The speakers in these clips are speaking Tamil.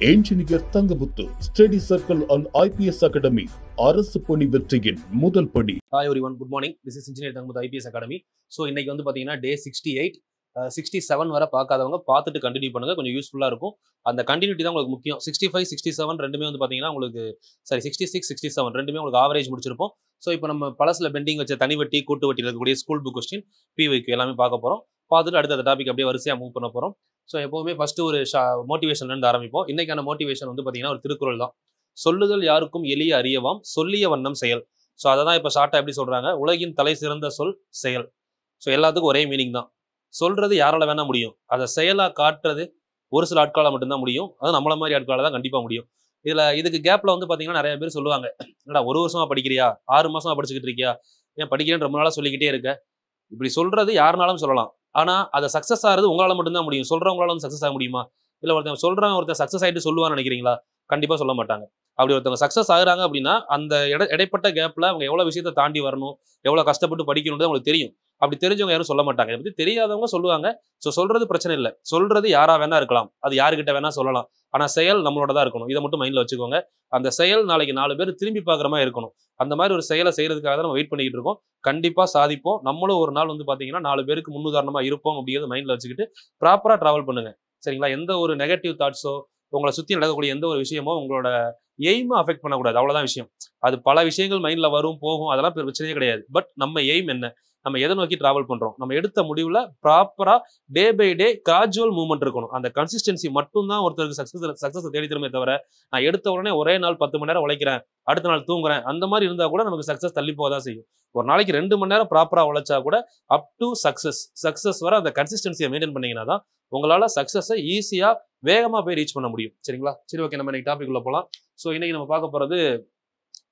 Engineer Thangamuthu study circle and IPS academy அரசு பணி வெற்றியின் முதல் படி. Hi everyone, good morning. This is Engineer Thangamuthu IPS Academy. So இன்னைக்கு வந்து பாத்தீங்கன்னா டே 68, 67 வரை பார்க்காதவங்க பார்த்துட்டு கண்டினியூ பண்ணுங்க, கொஞ்சம் யூஸ்ஃபுல்லா இருக்கும். அந்த கண்டினியூட்டி தான் உங்களுக்கு முக்கியம். 65, 67 ரெண்டுமே வந்து பாத்தீங்கன்னா உங்களுக்கு 66, 67 ரெண்டுமே உங்களுக்கு ஆவரேஜ் முடிச்சிருப்போம். ஸோ இப்போ நம்ம பழசில் பெண்டிங் வச்ச தனி வட்டி, கூட்டு வட்டியில் இருக்கக்கூடிய ஸ்கூல் புக் கொஸ்டின், பிவைக்கு எல்லாமே பார்க்க போகிறோம். பார்த்துட்டு அடுத்த டாபிக் அப்படியே வரிசையாக மூவ் பண்ண போகிறோம். ஸோ எப்போவுமே ஃபஸ்ட்டு ஒரு மோட்டிவேஷன்லேருந்து ஆரம்பிப்போம். இன்னைக்கான மோட்டிவேஷன் வந்து பார்த்தீங்கன்னா ஒரு திருக்குறள் தான். சொல்லுதல் யாருக்கும் எளிய அறியவாம், சொல்லிய வண்ணம் செயல். ஸோ அதை தான் இப்போ ஷார்ட்டாக எப்படி சொல்கிறாங்க, உலகின் தலை சிறந்த சொல் செயல். ஸோ எல்லாத்துக்கும் ஒரே மீனிங் தான். சொல்கிறது யாரால வேணால் முடியும், அதை செயலாக காட்டுறது ஒரு சில ஆட்களால் மட்டும்தான் முடியும். அது நம்மள மாதிரி ஆட்களால் தான் கண்டிப்பாக முடியும். இதுக்கு கேப்ல வந்து பாத்தீங்கன்னா நிறைய பேர் சொல்லுவாங்க, என்னடா ஒரு வருஷமா படிக்கிறியா, 6 மாசமா படிச்சுக்கிட்டு இருக்கியா, ஏன் படிக்கிறேன்னு ரொம்ப நாளா சொல்லிக்கிட்டே இருக்க. இப்படி சொல்றது யாருனாலும் சொல்லலாம், ஆனா அதை சக்சஸ் ஆகிறது உங்களால மட்டும்தான் முடியும். சொல்றவங்களால வந்து சக்சஸ் ஆக முடியுமா? இல்ல ஒருத்தன் சக்சஸ் ஆகிட்டு சொல்லுவான்னு நினைக்கிறீங்களா? கண்டிப்பா சொல்ல மாட்டாங்க. அப்படி ஒருத்தவங்க சக்சஸ் ஆகுறாங்க அப்படின்னா அந்த இடைப்பட்ட கேப்ல அவங்க எவ்வளவு விஷயத்தை தாண்டி வரணும், எவ்வளவு கஷ்டப்பட்டு படிக்கணும்னு அவங்களுக்கு தெரியும். அப்படி தெரிஞ்சவங்க யாரும் சொல்ல மாட்டாங்க. இதை பத்தி தெரியாதவங்க சொல்லுவாங்க. ஸோ சொல்றது பிரச்சனை இல்லை, சொல்றது யாரா வேணா இருக்கலாம், அது யாருக்கிட்ட வேணா சொல்லலாம். ஆனா செயல் நம்மளோட தான் இருக்கணும். இதை மட்டும் மைண்ட்ல வச்சுக்கோங்க. அந்த செயல் நாளைக்கு 4 பேர் திரும்பி பார்க்குற மாதிரி இருக்கணும். அந்த மாதிரி ஒரு செயலை செய்யறதுக்காக தான் நம்ம வெயிட் பண்ணிக்கிட்டு இருக்கோம். கண்டிப்பா சாதிப்போம். நம்மளும் ஒரு நாள் வந்து பாத்தீங்கன்னா 4 பேருக்கு முன்னுதாரணமா இருப்போம் அப்படிங்கிறது மைண்ட்ல வச்சுக்கிட்டு ப்ராப்பரா டிராவல் பண்ணுங்க. சரிங்களா? எந்த ஒரு நெகட்டிவ் தாட்ஸோ, உங்களை சுத்தி நடக்கக்கூடிய எந்த ஒரு விஷயமோ உங்களோட எய்மை அஃபெக்ட் பண்ணக்கூடாது. அவ்வளவுதான் விஷயம். அது பல விஷயங்கள் மைண்ட்ல வரும் போகும், அதெல்லாம் பிரச்சனையே கிடையாது. பட் நம்ம எய்ம் என்ன, நம்ம எதை நோக்கி டிராவல் பண்றோம், நம்ம எடுத்த முடிவுல ப்ராப்பரா day by day gradual movement இருக்கணும். அந்த கன்சிஸ்டன்சி மட்டும் தான் ஒருத்தருக்கு சக்சஸ் தேடி தருமே தவிர, நான் எடுத்த உடனே ஒரே நாள் 10 மணி நேரம் உழைக்கிறேன், அடுத்த நாள் தூங்குறேன், அந்த மாதிரி இருந்தா கூட நமக்கு சக்சஸ் தள்ளி போதான் செய்யும். ஒரு நாளைக்கு 2 மணி நேரம் ப்ராப்பரா உழைச்சா கூட அப் டு சக்சஸ் வர அந்த கன்சிஸ்டன்சியை மெயின்டைன் பண்ணீங்கன்னா தான் உங்களால சக்சஸை ஈஸியா வேகமா போய் ரீச் பண்ண முடியும். சரிங்களா? சரி, ஓகே, நம்ம இன்னைக்கு டாபிக் உள்ள போலாம். ஸோ இன்னைக்கு நம்ம பார்க்க போறது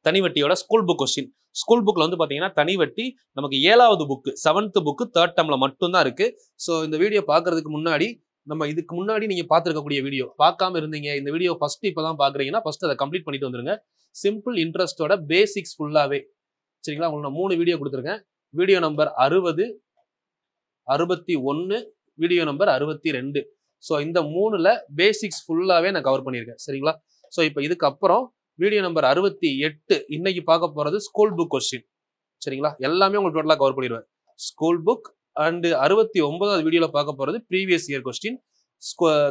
தனிவட்டியோட ஸ்கூல் புக் கொஸ்டின். ஸ்கூல் புக்ல வந்து பாத்தீங்கன்னா தனிவட்டி நமக்கு 7வது புக், 7th புக் 3rd டேர்ம்ல மட்டும் தான் இருக்கு. ஸோ இந்த வீடியோ பாக்குறதுக்கு முன்னாடி, நம்ம இதுக்கு முன்னாடி நீங்க பார்த்துருக்கக்கூடிய வீடியோ பார்க்காம இருந்தீங்க, இந்த வீடியோ ஃபர்ஸ்ட் இப்பதான் பாக்குறீங்கன்னா ஃபர்ஸ்ட் அதை கம்ப்ளீட் பண்ணிட்டு வந்துருங்க. சிம்பிள் இன்ட்ரெஸ்டோட பேசிக்ஸ் ஃபுல்லாவே. சரிங்களா? உங்களுக்கு நான் 3 வீடியோ கொடுத்துருக்கேன். Video number 60, 61, video number 62. So இந்த 3ல பேசிக்ஸ் ஃபுல்லாவே நான் கவர் பண்ணியிருக்கேன். சரிங்களா? ஸோ இப்போ இதுக்கப்புறம் வீடியோ நம்பர் 68 இன்னைக்கு பார்க்க போறது ஸ்கூல் புக் கொஸ்டின். சரிங்களா? எல்லாமே உங்களுக்கு டோட்டலா கவர் பண்ணிடுவேன். ஸ்கூல் புக் அண்ட் 69வது வீடியோல பார்க்க போறது ப்ரீவியஸ் இயர் கொஸ்டின்,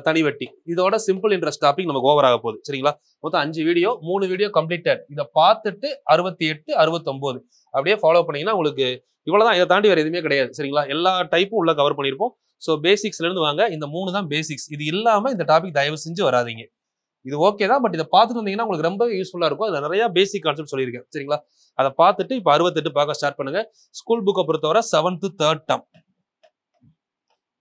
தனிவட்டி. இதோட சிம்பிள் இன்ட்ரெஸ்ட் டாபிக் நமக்கு ஓவர் ஆக போகுது. சரிங்களா? மொத்தம் 5 வீடியோ, 3 வீடியோ கம்ப்ளீட்டட். இதை பார்த்துட்டு 68, 69 அப்படியே ஃபாலோ பண்ணீங்கன்னா உங்களுக்கு இவ்வளவுதான். இதை தாண்டி வேற எதுவுமே கிடையாது. சரிங்களா? எல்லா டைப்பும் உள்ள கவர் பண்ணியிருப்போம். ஸோ பேசிக்ஸ்ல இருந்து வாங்க. இந்த 3 தான் பேசிக்ஸ். இது இல்லாம இந்த டாபிக் தயவு செஞ்சு வராதிங்க. இது ஓகே தான், பட் இதை பார்த்துட்டு வந்தீங்கன்னா உங்களுக்கு ரொம்ப யூஸ்ஃபுல்லா இருக்கும். அதுல நிறைய பேசிக் கான்செப்ட் சொல்லியிருக்கேன். சரிங்களா? அதை பார்த்துட்டு இப்போ 68 பார்க்க ஸ்டார்ட் பண்ணுங்க. ஸ்கூல் புக்கை பொறுத்தவரை 7th 3rd டேர்ம்.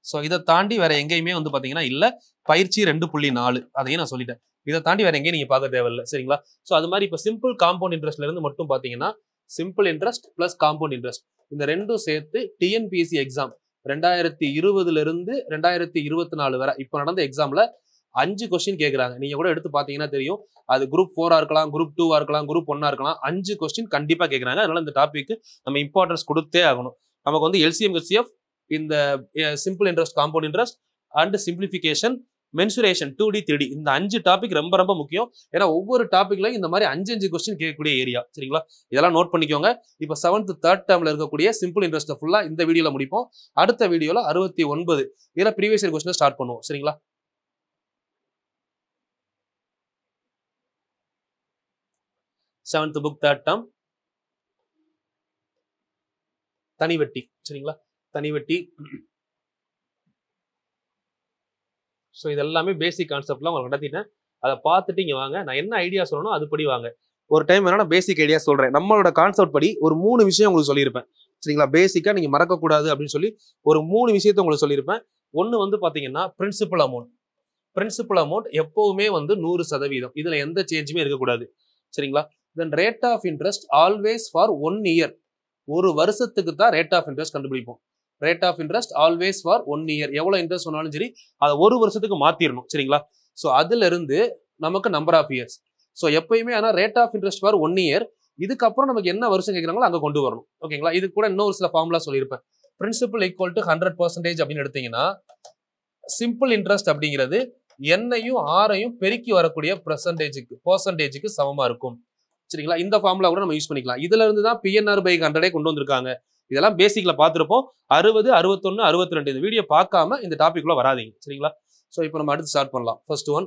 ஸோ இதை தாண்டி வேற எங்கேயுமே வந்து பாத்தீங்கன்னா இல்ல. பயிற்சி 2.4 அதையும் நான் சொல்லிட்டேன். இதை தாண்டி வேற எங்கேயும் நீங்க பார்க்க தேவையில்லை. சரிங்களா? ஸோ அது மாதிரி இப்போ சிம்பிள் காம்பவுண்ட் இன்ட்ரெஸ்ட்ல இருந்து மட்டும் பாத்தீங்கன்னா simple interest plus compound interest இந்த ரெண்டும் சேர்த்து டிஎன்பிஎஸ்சி எக்ஸாம் 2020 இருந்து 2024 வரை இப்போ நடந்த எக்ஸாம்ல 5 கொஸ்டின் கேட்குறாங்க. நீங்க கூட எடுத்து பாத்தீங்கன்னா தெரியும். அது குரூப் 4 இருக்கலாம், குரூப் 2 இருக்கலாம், குரூப் 1 இருக்கலாம். 5 கொஸ்டின் கண்டிப்பா கேட்குறாங்க. அதனால இந்த டாபிக் நம்ம இம்பார்ட்டன்ஸ் கொடுத்தே ஆகணும். நமக்கு வந்து எல்சிஎம் ஹெச்சிஎஃப், இந்த simple interest, compound interest and simplification, mensuration 2D 3D இந்த 5 டாபிக் ரொம்ப ரொம்ப முக்கியம். ஏன்னா ஒவ்வொரு டாபிக்லையும் இந்த மாதிரி 5 கொஸ்டின் கேட்கக்கூடிய ஏரியா. சரிங்களா? இதெல்லாம் நோட் பண்ணிக்கோங்க. இப்போ 7th 3rd டேர்ம்ல இருக்கக்கூடிய சிம்பிள் இன்ட்ரெஸ்ட் ஃபுல்லா இந்த வீடியோல முடிப்போம். அடுத்த வீடியோல 69 இதுல ப்ரீவியஸ் இயர் கொஸ்டின் ஸ்டார்ட் பண்ணுவோம். சரிங்களா? 7th book 3rd term தனிவட்டி. சரிங்களா? தனிவட்டி. ஸோ இது எல்லாமே பேசிக் கான்செப்ட்லாம் உங்களுக்கு நடத்திட்டேன். அதை பார்த்துட்டு இங்கே வாங்க. நான் என்ன ஐடியா சொல்லணும் அதுபடி வாங்க. ஒரு டைம் வேணா நான் பேசிக் ஐடியா சொல்றேன். நம்மளோட கான்செப்ட் படி ஒரு 3 விஷயம் உங்களுக்கு சொல்லியிருப்பேன். சரிங்களா? பேசிக்கா நீங்க மறக்கக்கூடாது அப்படின்னு சொல்லி ஒரு 3 விஷயத்த உங்களுக்கு சொல்லியிருப்பேன். ஒன்று வந்து பாத்தீங்கன்னா பிரின்சிபல் அமௌண்ட். பிரின்சிபல் அமௌண்ட் எப்பவுமே வந்து 100%. இதுல எந்த சேஞ்சுமே இருக்கக்கூடாது. சரிங்களா? Then rate of interest always for 1 year. ஒரு வருஷத்துக்கு தான் ரேட் ஆஃப் இன்ட்ரெஸ்ட் கண்டுபிடிப்போம். Rate of interest always for 1 year. எவ்வளவு இன்ட்ரெஸ்ட் சொன்னாலும் சரி அதை ஒரு வருஷத்துக்கு மாத்திரணும். சரிங்களா? ஸோ அதுல இருந்து நமக்கு நம்பர் ஆஃப் இயர்ஸ். ஸோ எப்பயுமே ஆனால் rate of interest for 1 year. இதுக்கப்புறம் நமக்கு என்ன வருஷம் கேட்குறாங்களோ அங்கே கொண்டு வரணும். ஓகேங்களா? இது கூட இன்னொரு சில ஃபார்முலா சொல்லியிருப்பேன். பிரின்சிபல் ஈக்குவல் டு 100% அப்படின்னு எடுத்தீங்கன்னா சிம்பிள் இன்ட்ரெஸ்ட் அப்படிங்கிறது எண்ணையும் ஆரையும் பெருக்கி வரக்கூடிய பெர்சன்டேஜுக்கு சமமா இருக்கும். சரிங்களா? இந்த ஃபார்முலா கூட நம்ம யூஸ் பண்ணிக்கலாம். இதுல இருந்து தான் PNR/100 கொண்டு வந்திருக்காங்க. இதெல்லாம் பேசிக்ல பார்த்திருப்போம். 60, 61, 62 இந்த வீடியோ பார்க்காம இந்த டாபிக் உள்ள வராதீங்க. சரிங்களா? சோ இப்போ நம்ம அடுத்து ஸ்டார்ட் பண்ணலாம். ஃபர்ஸ்ட் ஒன்,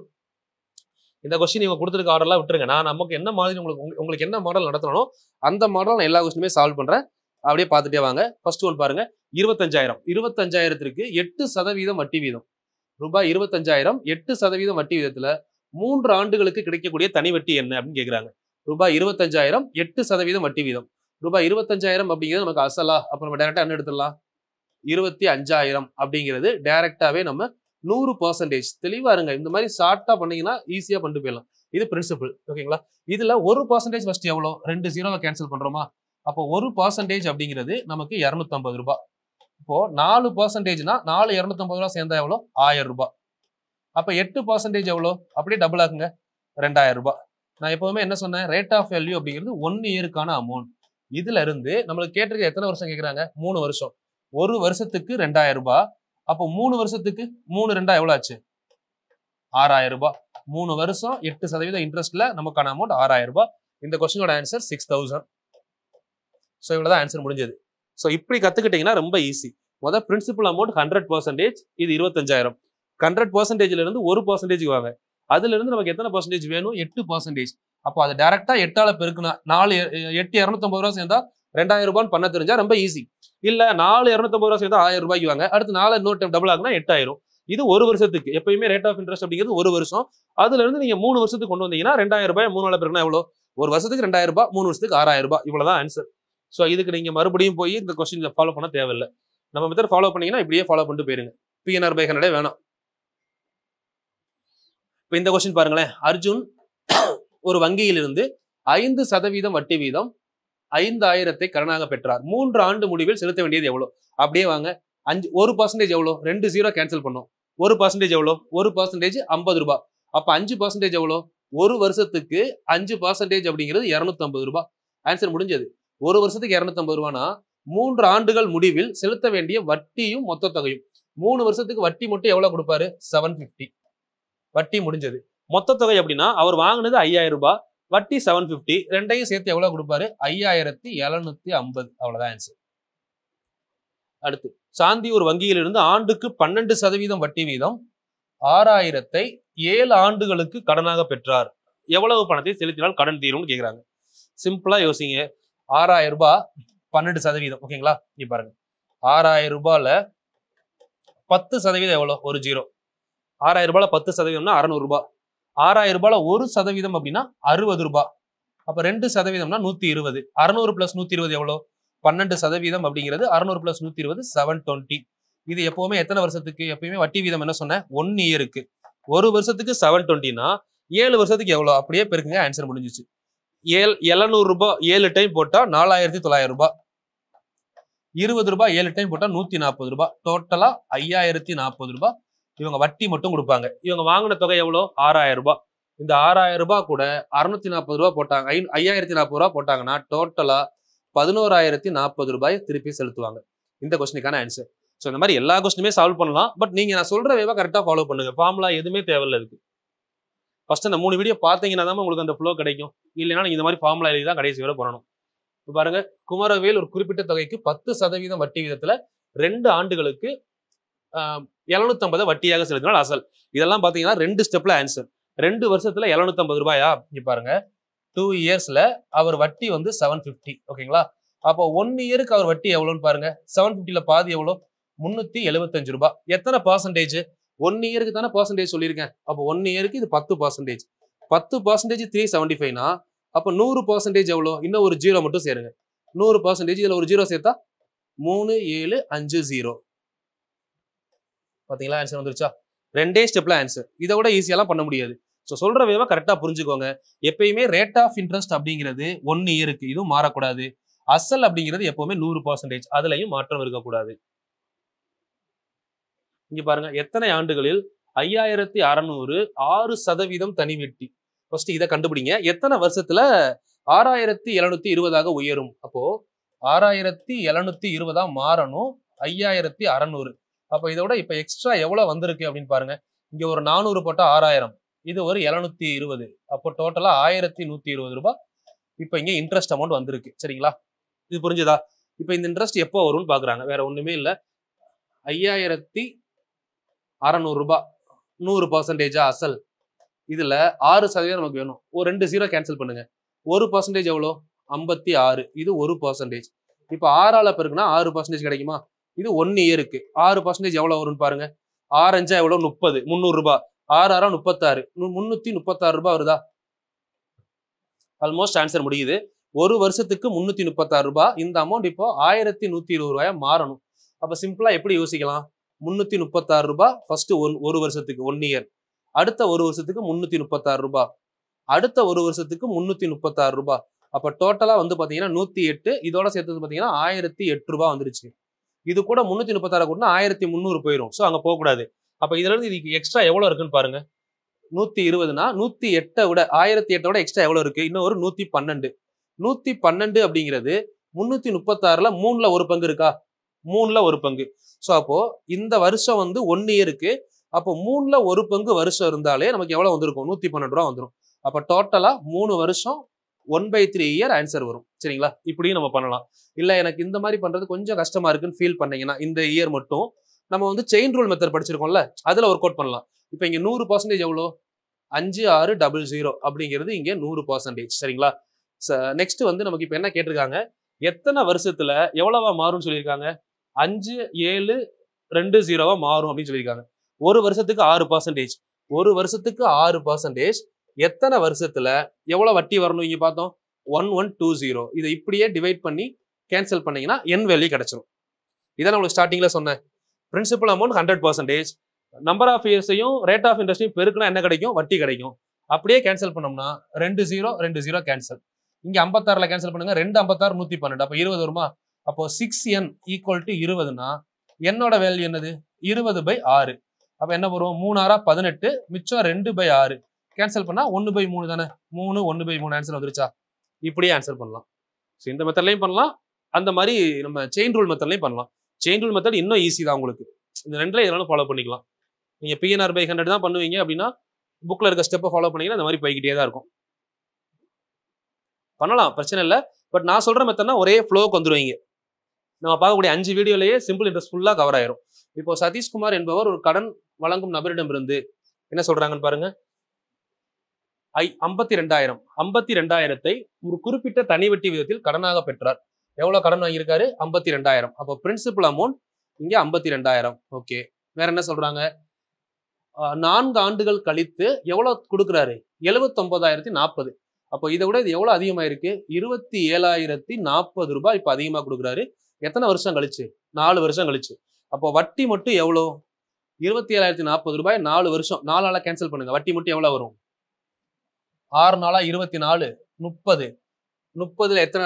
இந்த கொஸ்டின் இவங்க கொடுத்துருக்க ஆர்டர்லாம் விட்டுருங்க. நான் நமக்கு என்ன மாதிரி உங்களுக்கு என்ன மாடல் நடத்தணும் அந்த மாடல் நான் எல்லா கொஸ்டினுமே சால்வ் பண்றேன். அப்படியே பார்த்துட்டே வாங்க. ஃபர்ஸ்ட் ஒன் பாருங்க. 25,000 25,000க்கு 8% வட்டி வீதம். ரூபாய் 25,000 8% வட்டி வீதத்துல 3 ஆண்டுகளுக்கு கிடைக்கக்கூடிய தனி வட்டி என்ன அப்படின்னு கேட்கிறாங்க. ரூபாய் 25,000 8% வட்டி வீதம். ரூபாய் 25,000 அப்படிங்கிறது நமக்கு அசலா? அப்ப நம்ம டைரக்டா என்ன எடுத்துடலாம்? 25,000 அப்படிங்கிறது டைரக்டாவே நம்ம 100%. தெளிவா இருங்க. இந்த மாதிரி ஷார்ட்டா பண்ணீங்கன்னா ஈஸியா பண்ணிட்டு போயிடலாம். இது பிரின்சிபல். ஓகேங்களா? இதுல 1% ஃபர்ஸ்ட் எவ்வளோ? 2 0 கேன்சல் பண்றோமா? அப்போ 1% அப்படிங்கிறது நமக்கு 250 ரூபாய். இப்போ 4%னா 4 250 ரூபாய் சேர்ந்தா எவ்வளோ? 1000 ரூபாய். அப்ப 8% எவ்வளோ? அப்படியே டபுள் ஆகுங்க, 2000 ரூபாய். நான் எப்பவுமே என்ன சொன்னேன்? ரேட் ஆஃப் வேல்யூ அப்படிங்கிறது 1 இயருக்கான அமௌண்ட். இதுல இருந்து நம்மளுக்கு கேட்டிருக்க எத்தனை வருஷம் கேட்கறாங்க? 3 வருஷம். ஒரு வருஷத்துக்கு 2000 ரூபாய். அப்போ 3 வருஷத்துக்கு 3 2 எவ்வளவு ஆச்சு? 6000 ரூபாய். 3 வருஷம் 8% இன்ட்ரெஸ்ட்ல நமக்கான அமௌண்ட் 6000 ரூபாய். இந்த கொஸ்டினோட ஆன்சர் 6000. ஸோ இவ்வளவுதான் ஆன்சர் முடிஞ்சது. ஸோ இப்படி கத்துக்கிட்டீங்கன்னா ரொம்ப ஈஸி. முதல் பிரின்சிபல் அமௌண்ட் 100%, இது 25,000. 100%ல இருந்து 1% வாங்க. அதுல இருந்து நமக்கு எத்தனை பர்சன்டேஜ் வேணும்? 8%. அப்போ அது டைரக்டா 8ஆல பெருக்குனா 4 8 250 ரூபாய் சேர்ந்தா 2000 ரூபான்னு பண்ண தெரிஞ்சா ரொம்ப ஈஸி. இல்ல 4 250 ரூபாய் சேர்ந்தா 1000 ரூபாய்க்கு வாங்க. அடுத்து 4 இன்னொரு டைம் டபுள் ஆகுனா 8000. இது ஒரு வருஷத்துக்கு. எப்பயுமே ரேட் ஆஃப் இன்ட்ரெஸ்ட் அப்படிங்கிறது ஒரு வருஷம். அதுல இருந்து நீங்க 3 வருஷத்துக்கு கொண்டு வந்தீங்கன்னா 2000 ரூபாய் 3 நாள் பெருக்குனா எவ்வளோ? ஒரு வருஷத்துக்கு 2000 ரூபாய், 3 வருஷத்துக்கு 6000 ரூபாய். இவ்வளவுதான் ஆன்சர். ஸோ இதுக்கு நீங்க மறுபடியும் போய் இந்த கொஸ்டின் ஃபாலோ பண்ண தேவையில்லை. நம்ம மெத்தட் ஃபாலோ பண்ணீங்கன்னா இப்படியே ஃபாலோ பண்ணிட்டு போயிருங்க. PNR/100 வேணாம். இப்போ இந்த கொஸ்டின் பாருங்களேன். அர்ஜுன் ஒரு வங்கியிலிருந்து 5% வட்டி வீதம் 5000 கடனாக பெற்றார். 3 ஆண்டு முடிவில் செலுத்த வேண்டியது எவ்வளோ? அப்படியே வாங்க. 1% எவ்வளோ? 2 0 கேன்சல் பண்ணோம். 1% எவ்வளோ? 1% 50 ரூபாய். அப்ப 5% எவ்வளோ? ஒரு வருஷத்துக்கு 5% அப்படிங்கிறது 250 ரூபாய். ஆன்சர் முடிஞ்சது. ஒரு வருஷத்துக்கு 250 ரூபானா 3 ஆண்டுகள் முடிவில் செலுத்த வேண்டிய வட்டியும் மொத்த தொகையும். 3 வருஷத்துக்கு வட்டி மட்டும் எவ்வளவு கொடுப்பாரு? 750. வட்டி முடிஞ்சது. மொத்த தொகை அப்படின்னா அவர் வாங்கினது 5000 ரூபாய், வட்டி 750, ரெண்டையும் சேர்த்து எவ்வளவு கொடுப்பாரு? 5750. அவ்வளவுதான் ஆன்சர். அடுத்து, சாந்தி ஒரு வங்கியிலிருந்து ஆண்டுக்கு 12% வட்டி வீதம் 6000 7 ஆண்டுகளுக்கு கடனாக பெற்றார். எவ்வளவு பணத்தை செலுத்தினால் கடன் தீரும்னு கேக்குறாங்க. சிம்பிளா யோசிங்க. 6000 ரூபாய் 12%. ஓகேங்களா? நீ பாருங்க. 6000 ரூபாயில 10% எவ்வளோ? ஒரு 0. 6000 ரூபாயில 10%னா 600 ரூபாய். 6000 ரூபாயில 1% அப்படின்னா 60 ரூபாய். அப்ப 2%னா 120. 600 பிளஸ் 120 எவ்வளோ? 12% அப்படிங்கிறது 600 பிளஸ் 120 720. இது எப்பவுமே எத்தனை வருஷத்துக்கு? எப்பயுமே வட்டி வீதம் என்ன சொன்னேன்? 1 இயருக்கு. ஒரு வருஷத்துக்கு 720னா 7 வருஷத்துக்கு எவ்வளோ? அப்படியே பெருக்குங்க, ஆன்சர் முடிஞ்சிச்சு. 700 ரூபாய் 7 டைம் போட்டா 4900 ரூபாய். 20 ரூபாய் 7 டைம் போட்டா 140 ரூபாய். டோட்டலா 5040 ரூபாய். இவங்க வட்டி மட்டும் கொடுப்பாங்க. இவங்க வாங்கின தொகை எவ்வளோ? 6000 ரூபாய். இந்த 6000 ரூபாய் கூட 640 ரூபாய் போட்டாங்க, 5040 ரூபாய் போட்டாங்கன்னா டோட்டலா 11040 ரூபாய் திருப்பி செலுத்துவாங்க. இந்த கொஸ்டினுக்கான ஆன்சர். ஸோ இந்த மாதிரி எல்லா கொஸ்டினுமே சால்வ் பண்ணலாம். பட் நீங்க நான் சொல்ற வேவா கரெக்டா ஃபாலோ பண்ணுங்க. ஃபார்முலா எதுவுமே தேவையில்லை இருக்கு. ஃபர்ஸ்ட் அந்த 3 வீடியோ பார்த்தீங்கன்னா தான் உங்களுக்கு அந்த ஃப்ளோ கிடைக்கும். இல்லைன்னா நீங்க இந்த மாதிரி ஃபார்முலா எழுதி தான் கடைசி வரை பண்ணணும். இப்போ பாருங்க, குமரவேல் ஒரு குறிப்பிட்ட தொகைக்கு 10% வட்டி வீதத்துல 2 ஆண்டுகளுக்கு 750 வட்டியாக செலுத்தினால் அசல். இதெல்லாம் பாத்தீங்கன்னா 2 ஸ்டெப்ல ஆன்சர். 2 வருஷத்துல 750 ரூபாயா? இங்க பாருங்க, 2 இயர்ஸ்ல அவர் வட்டி வந்து 750. ஓகேங்களா? அப்போ 1 இயருக்கு அவர் வட்டி எவ்வளோன்னு பாருங்க. 750ல பாதி எவ்வளோ? 375 ரூபாய். எத்தனை பர்சன்டேஜ்? 1 இயருக்கு தானே பர்சன்டேஜ் சொல்லியிருக்கேன். அப்போ 1 இயருக்கு இது 10%. 10% 375னா அப்போ 100% எவ்வளோ? இன்னும் ஒரு 0 மட்டும் சேருங்க. 100% இதுல ஒரு 0 சேர்த்தா 3750. பாத்தீங்களா? ஆன்சர் வந்துருச்சா? 2 ஸ்டெப்ல ஆன்சர். இதை விட ஈஸியெல்லாம் பண்ண முடியாது. ஸோ சொல்ற வேவா கரெக்டா புரிஞ்சுக்கோங்க. எப்பயுமே ரேட் ஆஃப் இன்ட்ரெஸ்ட் அப்படிங்கிறது 1 இயருக்கு, இதுவும் மாறக்கூடாது. அசல் அப்படிங்கிறது எப்பவுமே 100%, அதுலயும் மாற்றம் இருக்கக்கூடாது. இங்க பாருங்க, எத்தனை ஆண்டுகளில் 5600 6% தனி வட்டி. ஃபர்ஸ்ட் இதை கண்டுபிடிங்க. எத்தனை வருஷத்துல 6720 உயரும்? அப்போ 6720 மாறணும் 5600. அப்ப இதோட இப்ப எக்ஸ்ட்ரா எவ்வளவு வந்திருக்கு அப்படின்னு பாருங்க. இங்க ஒரு 400 போட்டா 6000, இது ஒரு 720. அப்போ டோட்டலா 1120 ரூபாய் இப்போ இங்க இன்ட்ரெஸ்ட் அமௌண்ட் வந்திருக்கு. சரிங்களா? இது புரிஞ்சுதா? இப்போ இந்த இன்ட்ரெஸ்ட் எப்போ வரும்னு பாக்குறாங்க. வேற ஒண்ணுமே இல்ல. 5600 ரூபாய் 100% அசல். இதுல 6% நமக்கு வேணும். ஒரு 2 0 கேன்சல் பண்ணுங்க. 1% எவ்வளோ? 56. இது 1%. இப்போ 6ஆல பெருக்குனா 6% கிடைக்குமா? இது 1 இயருக்கு 6% எவ்வளவு வரும்னு பாருங்க. 6 5 எவ்வளவு? 30. 300 ரூபாய். 6 6 36. 336 ரூபாய் வருதா? ஆல்மோஸ்ட் ஆன்சர் முடியுது. ஒரு வருஷத்துக்கு 336 ரூபாய். இந்த அமௌண்ட் இப்போ 1120 ரூபாயா மாறணும். அப்ப சிம்பிளா எப்படி யோசிக்கலாம்? 336 ரூபாய் ஃபர்ஸ்ட் ஒரு வருஷத்துக்கு 1 இயர். அடுத்த ஒரு வருஷத்துக்கு 336 ரூபாய். அடுத்த ஒரு வருஷத்துக்கு 336 ரூபாய். அப்ப டோட்டலா வந்து பாத்தீங்கன்னா 108. இதோட சேர்த்து பாத்தீங்கன்னா 1008 ரூபாய் வந்துருச்சு. இது கூட 336 கூட்டினா 1300 போயிடும். ஸோ அங்க போகக்கூடாது. அப்ப இதுல இருந்து இதுக்கு எக்ஸ்ட்ரா எவ்வளவு இருக்குன்னு பாருங்க. 120னா 108 விட 1008 விட எக்ஸ்ட்ரா எவ்வளவு இருக்கு? இன்னும் ஒரு 112. 112 அப்படிங்கிறது 336ல 3ல ஒரு பங்கு இருக்கா? 3ல ஒரு பங்கு. ஸோ அப்போ இந்த வருஷம் வந்து 1 இயருக்கு. அப்போ 3ல ஒரு பங்கு வருஷம் இருந்தாலே நமக்கு எவ்வளவு வந்திருக்கும்? 112 ரூபா வந்துடும். அப்ப டோட்டலா 3 வருஷம் 1/3 இயர் ஆன்சர் வரும். சரிங்களா? இப்படியும் நம்ம பண்ணலாம். இல்ல எனக்கு இந்த மாதிரி பண்றது கொஞ்சம் கஷ்டமா இருக்குன்னு ஃபீல் பண்ணீங்கன்னா இந்த இயர் மட்டும் நம்ம வந்து செயின் ரூல் மெத்தட் படிச்சிருக்கோம்ல, அதுல ஒர்க் அவுட் பண்ணலாம். இப்போ இங்க 100% எவ்வளோ? 5600 அப்படிங்கிறது இங்க 100%. சரிங்களா? நெக்ஸ்ட் வந்து நமக்கு இப்போ என்ன கேட்டிருக்காங்க? எத்தனை வருஷத்துல எவ்வளவா மாறும்னு சொல்லியிருக்காங்க? 5720 மாறும் அப்படின்னு சொல்லியிருக்காங்க. ஒரு வருஷத்துக்கு 6%. ஒரு வருஷத்துக்கு 6%. எத்தனை வருஷத்துல எவ்வளவு வட்டி வரணும்? இங்க பார்த்தோம் 1120. இதை இப்படியே டிவைட் பண்ணி கேன்சல் பண்ணீங்கன்னா என் வேல்யூ கிடைச்சிடும். இதான் உங்களுக்கு ஸ்டார்டிங்ல சொன்னேன். Principal amount 100%. நம்பர் ஆஃப் இயர்ஸையும் ரேட் ஆஃப் இன்ட்ரெஸ்டையும் பெருக்குனா என்ன கிடைக்கும்? வட்டி கிடைக்கும். அப்படியே கேன்சல் பண்ணோம்னா 2 0 2 0 கேன்சல். இங்க 56ல கேன்சல் பண்ணுங்க. 2 56 112. அப்போ 20 வருமா? அப்போ 6n ஈக்குவல் டு 20னா என்னோட வேல்யூ என்னது? 20/6. அப்ப என்ன வரும்? 3 6 18. மிச்சம் 2/6. கேன்சல் பண்ணா 1/3 தானே? 3 1/3 ஆன்சர் வந்துருச்சா? இப்படியே ஆன்சர் பண்ணலாம். ஸோ இந்த மெத்தட்லையும் பண்ணலாம். அந்த மாதிரி நம்ம செயின் ரூல் மெத்தட்லையும் பண்ணலாம். செயின் ரூல் மெத்தட் இன்னும் ஈஸி தான் உங்களுக்கு. இந்த ரெண்டுல எதனாலும் ஃபாலோ பண்ணிக்கலாம். நீங்க PNR/100 தான் பண்ணுவீங்க அப்படின்னா புக்ல இருக்க ஸ்டெப்பை ஃபாலோ பண்ணீங்கன்னா இந்த மாதிரி போய்கிட்டே தான் இருக்கும். பண்ணலாம், பிரச்சனை இல்லை. பட் நான் சொல்ற மெத்தட்னா ஒரே ஃப்ளோக்கு வந்துருவீங்க. நம்ம பார்க்கக்கூடிய 5 வீடியோலயே சிம்பிள் இன்ட்ரெஸ்ட் ஃபுல்லா கவர் ஆயிரும். இப்போ சதீஷ்குமார் என்பவர் ஒரு கடன் வழங்கும் நபரிடமிருந்து என்ன சொல்றாங்கன்னு பாருங்க. 52,000 52,000 ஒரு குறிப்பிட்ட தனி வட்டி விதத்தில் கடனாக பெற்றார். எவ்வளவு கடன் வாங்கியிருக்காரு? 52,000. அப்போ பிரின்சிபல் அமௌண்ட் இங்க 52,000. ஓகே. வேற என்ன சொல்றாங்க? 4 ஆண்டுகள் கழித்து எவ்வளவு கொடுக்குறாரு? 79,040. அப்போ இதை விட இது எவ்வளவு அதிகமாயிருக்கு? 27,040 ரூபாய் இப்ப அதிகமா கொடுக்குறாரு. எத்தனை வருஷம் கழிச்சு? 4 வருஷம் கழிச்சு. அப்போ வட்டி மட்டும் எவ்வளோ? 27,040 ரூபாய் 4 வருஷம். 4ஆல கேன்சல் பண்ணுங்க. வட்டி மட்டும் எவ்வளவு வரும்? 6 நாளா 24 30. 30ல எத்தனை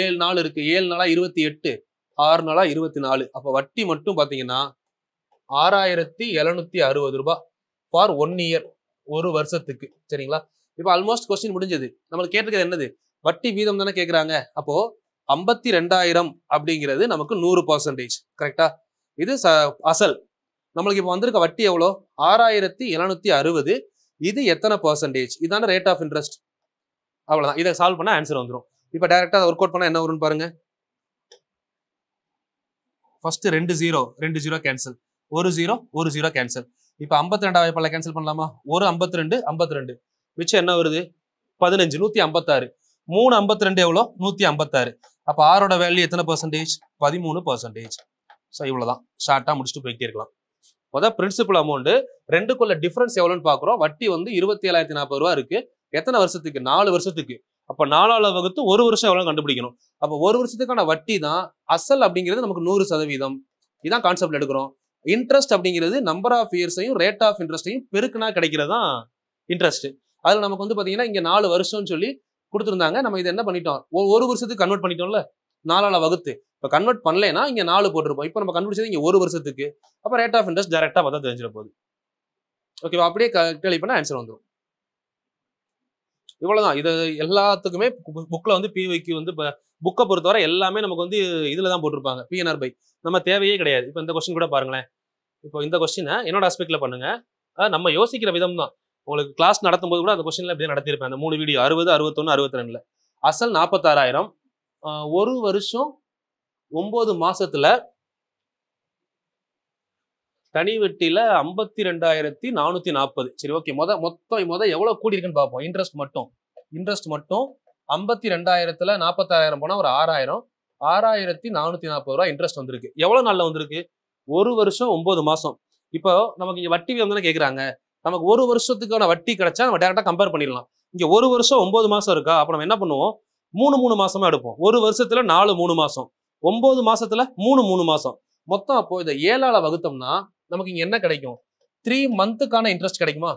7 நாள் இருக்கு? 7 நாளா 28. 6 நாளா 24. அப்போ வட்டி மட்டும் பாத்தீங்கன்னா 6,760 ரூபாய் ஃபார் 1 இயர், ஒரு வருஷத்துக்கு. சரிங்களா? இப்போ ஆல்மோஸ்ட் கொஸ்டின் முடிஞ்சது. நம்மளுக்கு கேட்டிருக்கிறது என்னது? வட்டி வீதம் தானே கேட்குறாங்க. அப்போ 52,000 அப்படிங்கிறது நமக்கு 100%. கரெக்டா? இது அசல். நம்மளுக்கு இப்போ வந்திருக்க வட்டி எவ்வளோ? 6,760. இது எத்தனை பர்சன்டேஜ்? இதான ரேட் ஆஃப் இன்ட்ரெஸ்ட். அவ்வளவுதான். இதை சால்வ் பண்ணா ஆன்சர் வந்துடும். இப்போ டைரக்டா ஒர்க் அவுட் பண்ணா என்ன வரும்னு பாருங்க. First 2 0 2 0 cancel. 1 0 1 0 கேன்சல். இப்போ 52 பல கேன்சல் பண்ணலாமா? ஒரு 52 52. மிச்சம் என்ன வருது? 15 156. 3 52 எவ்வளோ? 156. அப்போ ஆரோட வேல்யூ எத்தனை பர்சன்டேஜ்? 13%. ஸோ இவ்வளவுதான். ஷார்ட்டா முடிச்சுட்டு போயிட்டே இருக்கலாம். முதல் பிரின்சிபல் அமௌண்ட் ரெண்டுக்குள்ள டிஃபரன்ஸ் எவ்வளோன்னு பாக்குறோம். வட்டி வந்து 27,040 ரூபா இருக்கு. எத்தனை வருஷத்துக்கு? 4 வருஷத்துக்கு. அப்ப 4ஆல வகுத்து ஒரு வருஷம் எவ்வளவு கண்டுபிடிக்கணும். அப்ப ஒரு வருஷத்துக்கான வட்டி தான் அசல் அப்படிங்கிறது நமக்கு 100%. இதான் கான்செப்ட்ல எடுக்கிறோம். இன்ட்ரெஸ்ட் அப்படிங்கிறது நம்பர் ஆஃப் இயர்ஸையும் ரேட் ஆஃப் இன்ட்ரெஸ்டையும் பெருக்குனா கிடைக்கிறதா இன்ட்ரெஸ்ட். அதுல நமக்கு வந்து பாத்தீங்கன்னா இங்க 4 வருஷம்னு சொல்லி கொடுத்துருந்தாங்க. நம்ம இதை என்ன பண்ணிட்டோம்? ஒரு வருஷத்துக்கு கன்வெர்ட் பண்ணிட்டோம்ல 4ஆல வகுத்து. இப்ப கன்வெர்ட் பண்ணலைன்னா இங்க 4 போட்டிருப்போம். இப்போ நம்ம கண்டுபிடிச்சது இங்க ஒரு வருஷத்துக்கு. அப்ப ரேட் ஆஃப் இன்ட்ரெஸ்ட் டைரக்டா பார்த்தா தெரிஞ்சிட போகுது. ஓகேவா? அப்படியே கேள்வி பண்ணா ஆன்சர் வந்துடும். இவ்வளவுதான். இது எல்லாத்துக்குமே புக்ல வந்து PYQ வந்து புக்கை பொறுத்தவரை எல்லாமே நமக்கு வந்து இதுலதான் போட்டிருப்பாங்க. PNR/. நம்ம தேவையே கிடையாது. இப்போ இந்த கொஸ்டின் கூட பாருங்களேன். இப்போ இந்த கொஸ்டினை என்னோட ஆஸ்பெக்ட்ல பண்ணுங்க. நம்ம யோசிக்கிற விதம் தான். உங்களுக்கு கிளாஸ் நடத்தும் போது கூட அந்த கொஸ்டின்ல இப்படியே நடத்திருப்பேன். அந்த 3 வீடியோ 60, 61, 62ல. அசல் 46,000, ஒரு வருஷம் 9 மாசத்துல தனி வட்டியில 52,440. சரி, ஓகே. மொத்தம் எவ்வளவு கூடி இருக்குன்னு பார்ப்போம். இன்ட்ரெஸ்ட் மட்டும் 52,000த்துல 46,000 போனா ஒரு 6,000, 6,440 ரூபாய் இன்ட்ரெஸ்ட் வந்திருக்கு. எவ்வளவு நாள்ல வந்திருக்கு? ஒரு வருஷம் 9 மாசம். இப்போ நமக்கு இங்க வட்டி விகிதம் தானே கேக்குறாங்க. நமக்கு ஒரு வருஷத்துக்கான வட்டி கிடைச்சா நம்ம டைரக்டா கம்பேர் பண்ணிடலாம். இங்க ஒரு வருஷம் 9 மாசம் இருக்கா, அப்ப நம்ம என்ன பண்ணுவோம்? 3 மாசமா எடுப்போம். ஒரு வருஷத்துல 4 3 மாசம், 9 மாசத்துல 3 மாசம் மொத்தம். அப்போ இதை 7ஆல வகுத்தோம்னா நமக்கு இங்க என்ன கிடைக்கும்? 3 மந்த்துக்கான இன்ட்ரெஸ்ட் கிடைக்குமா?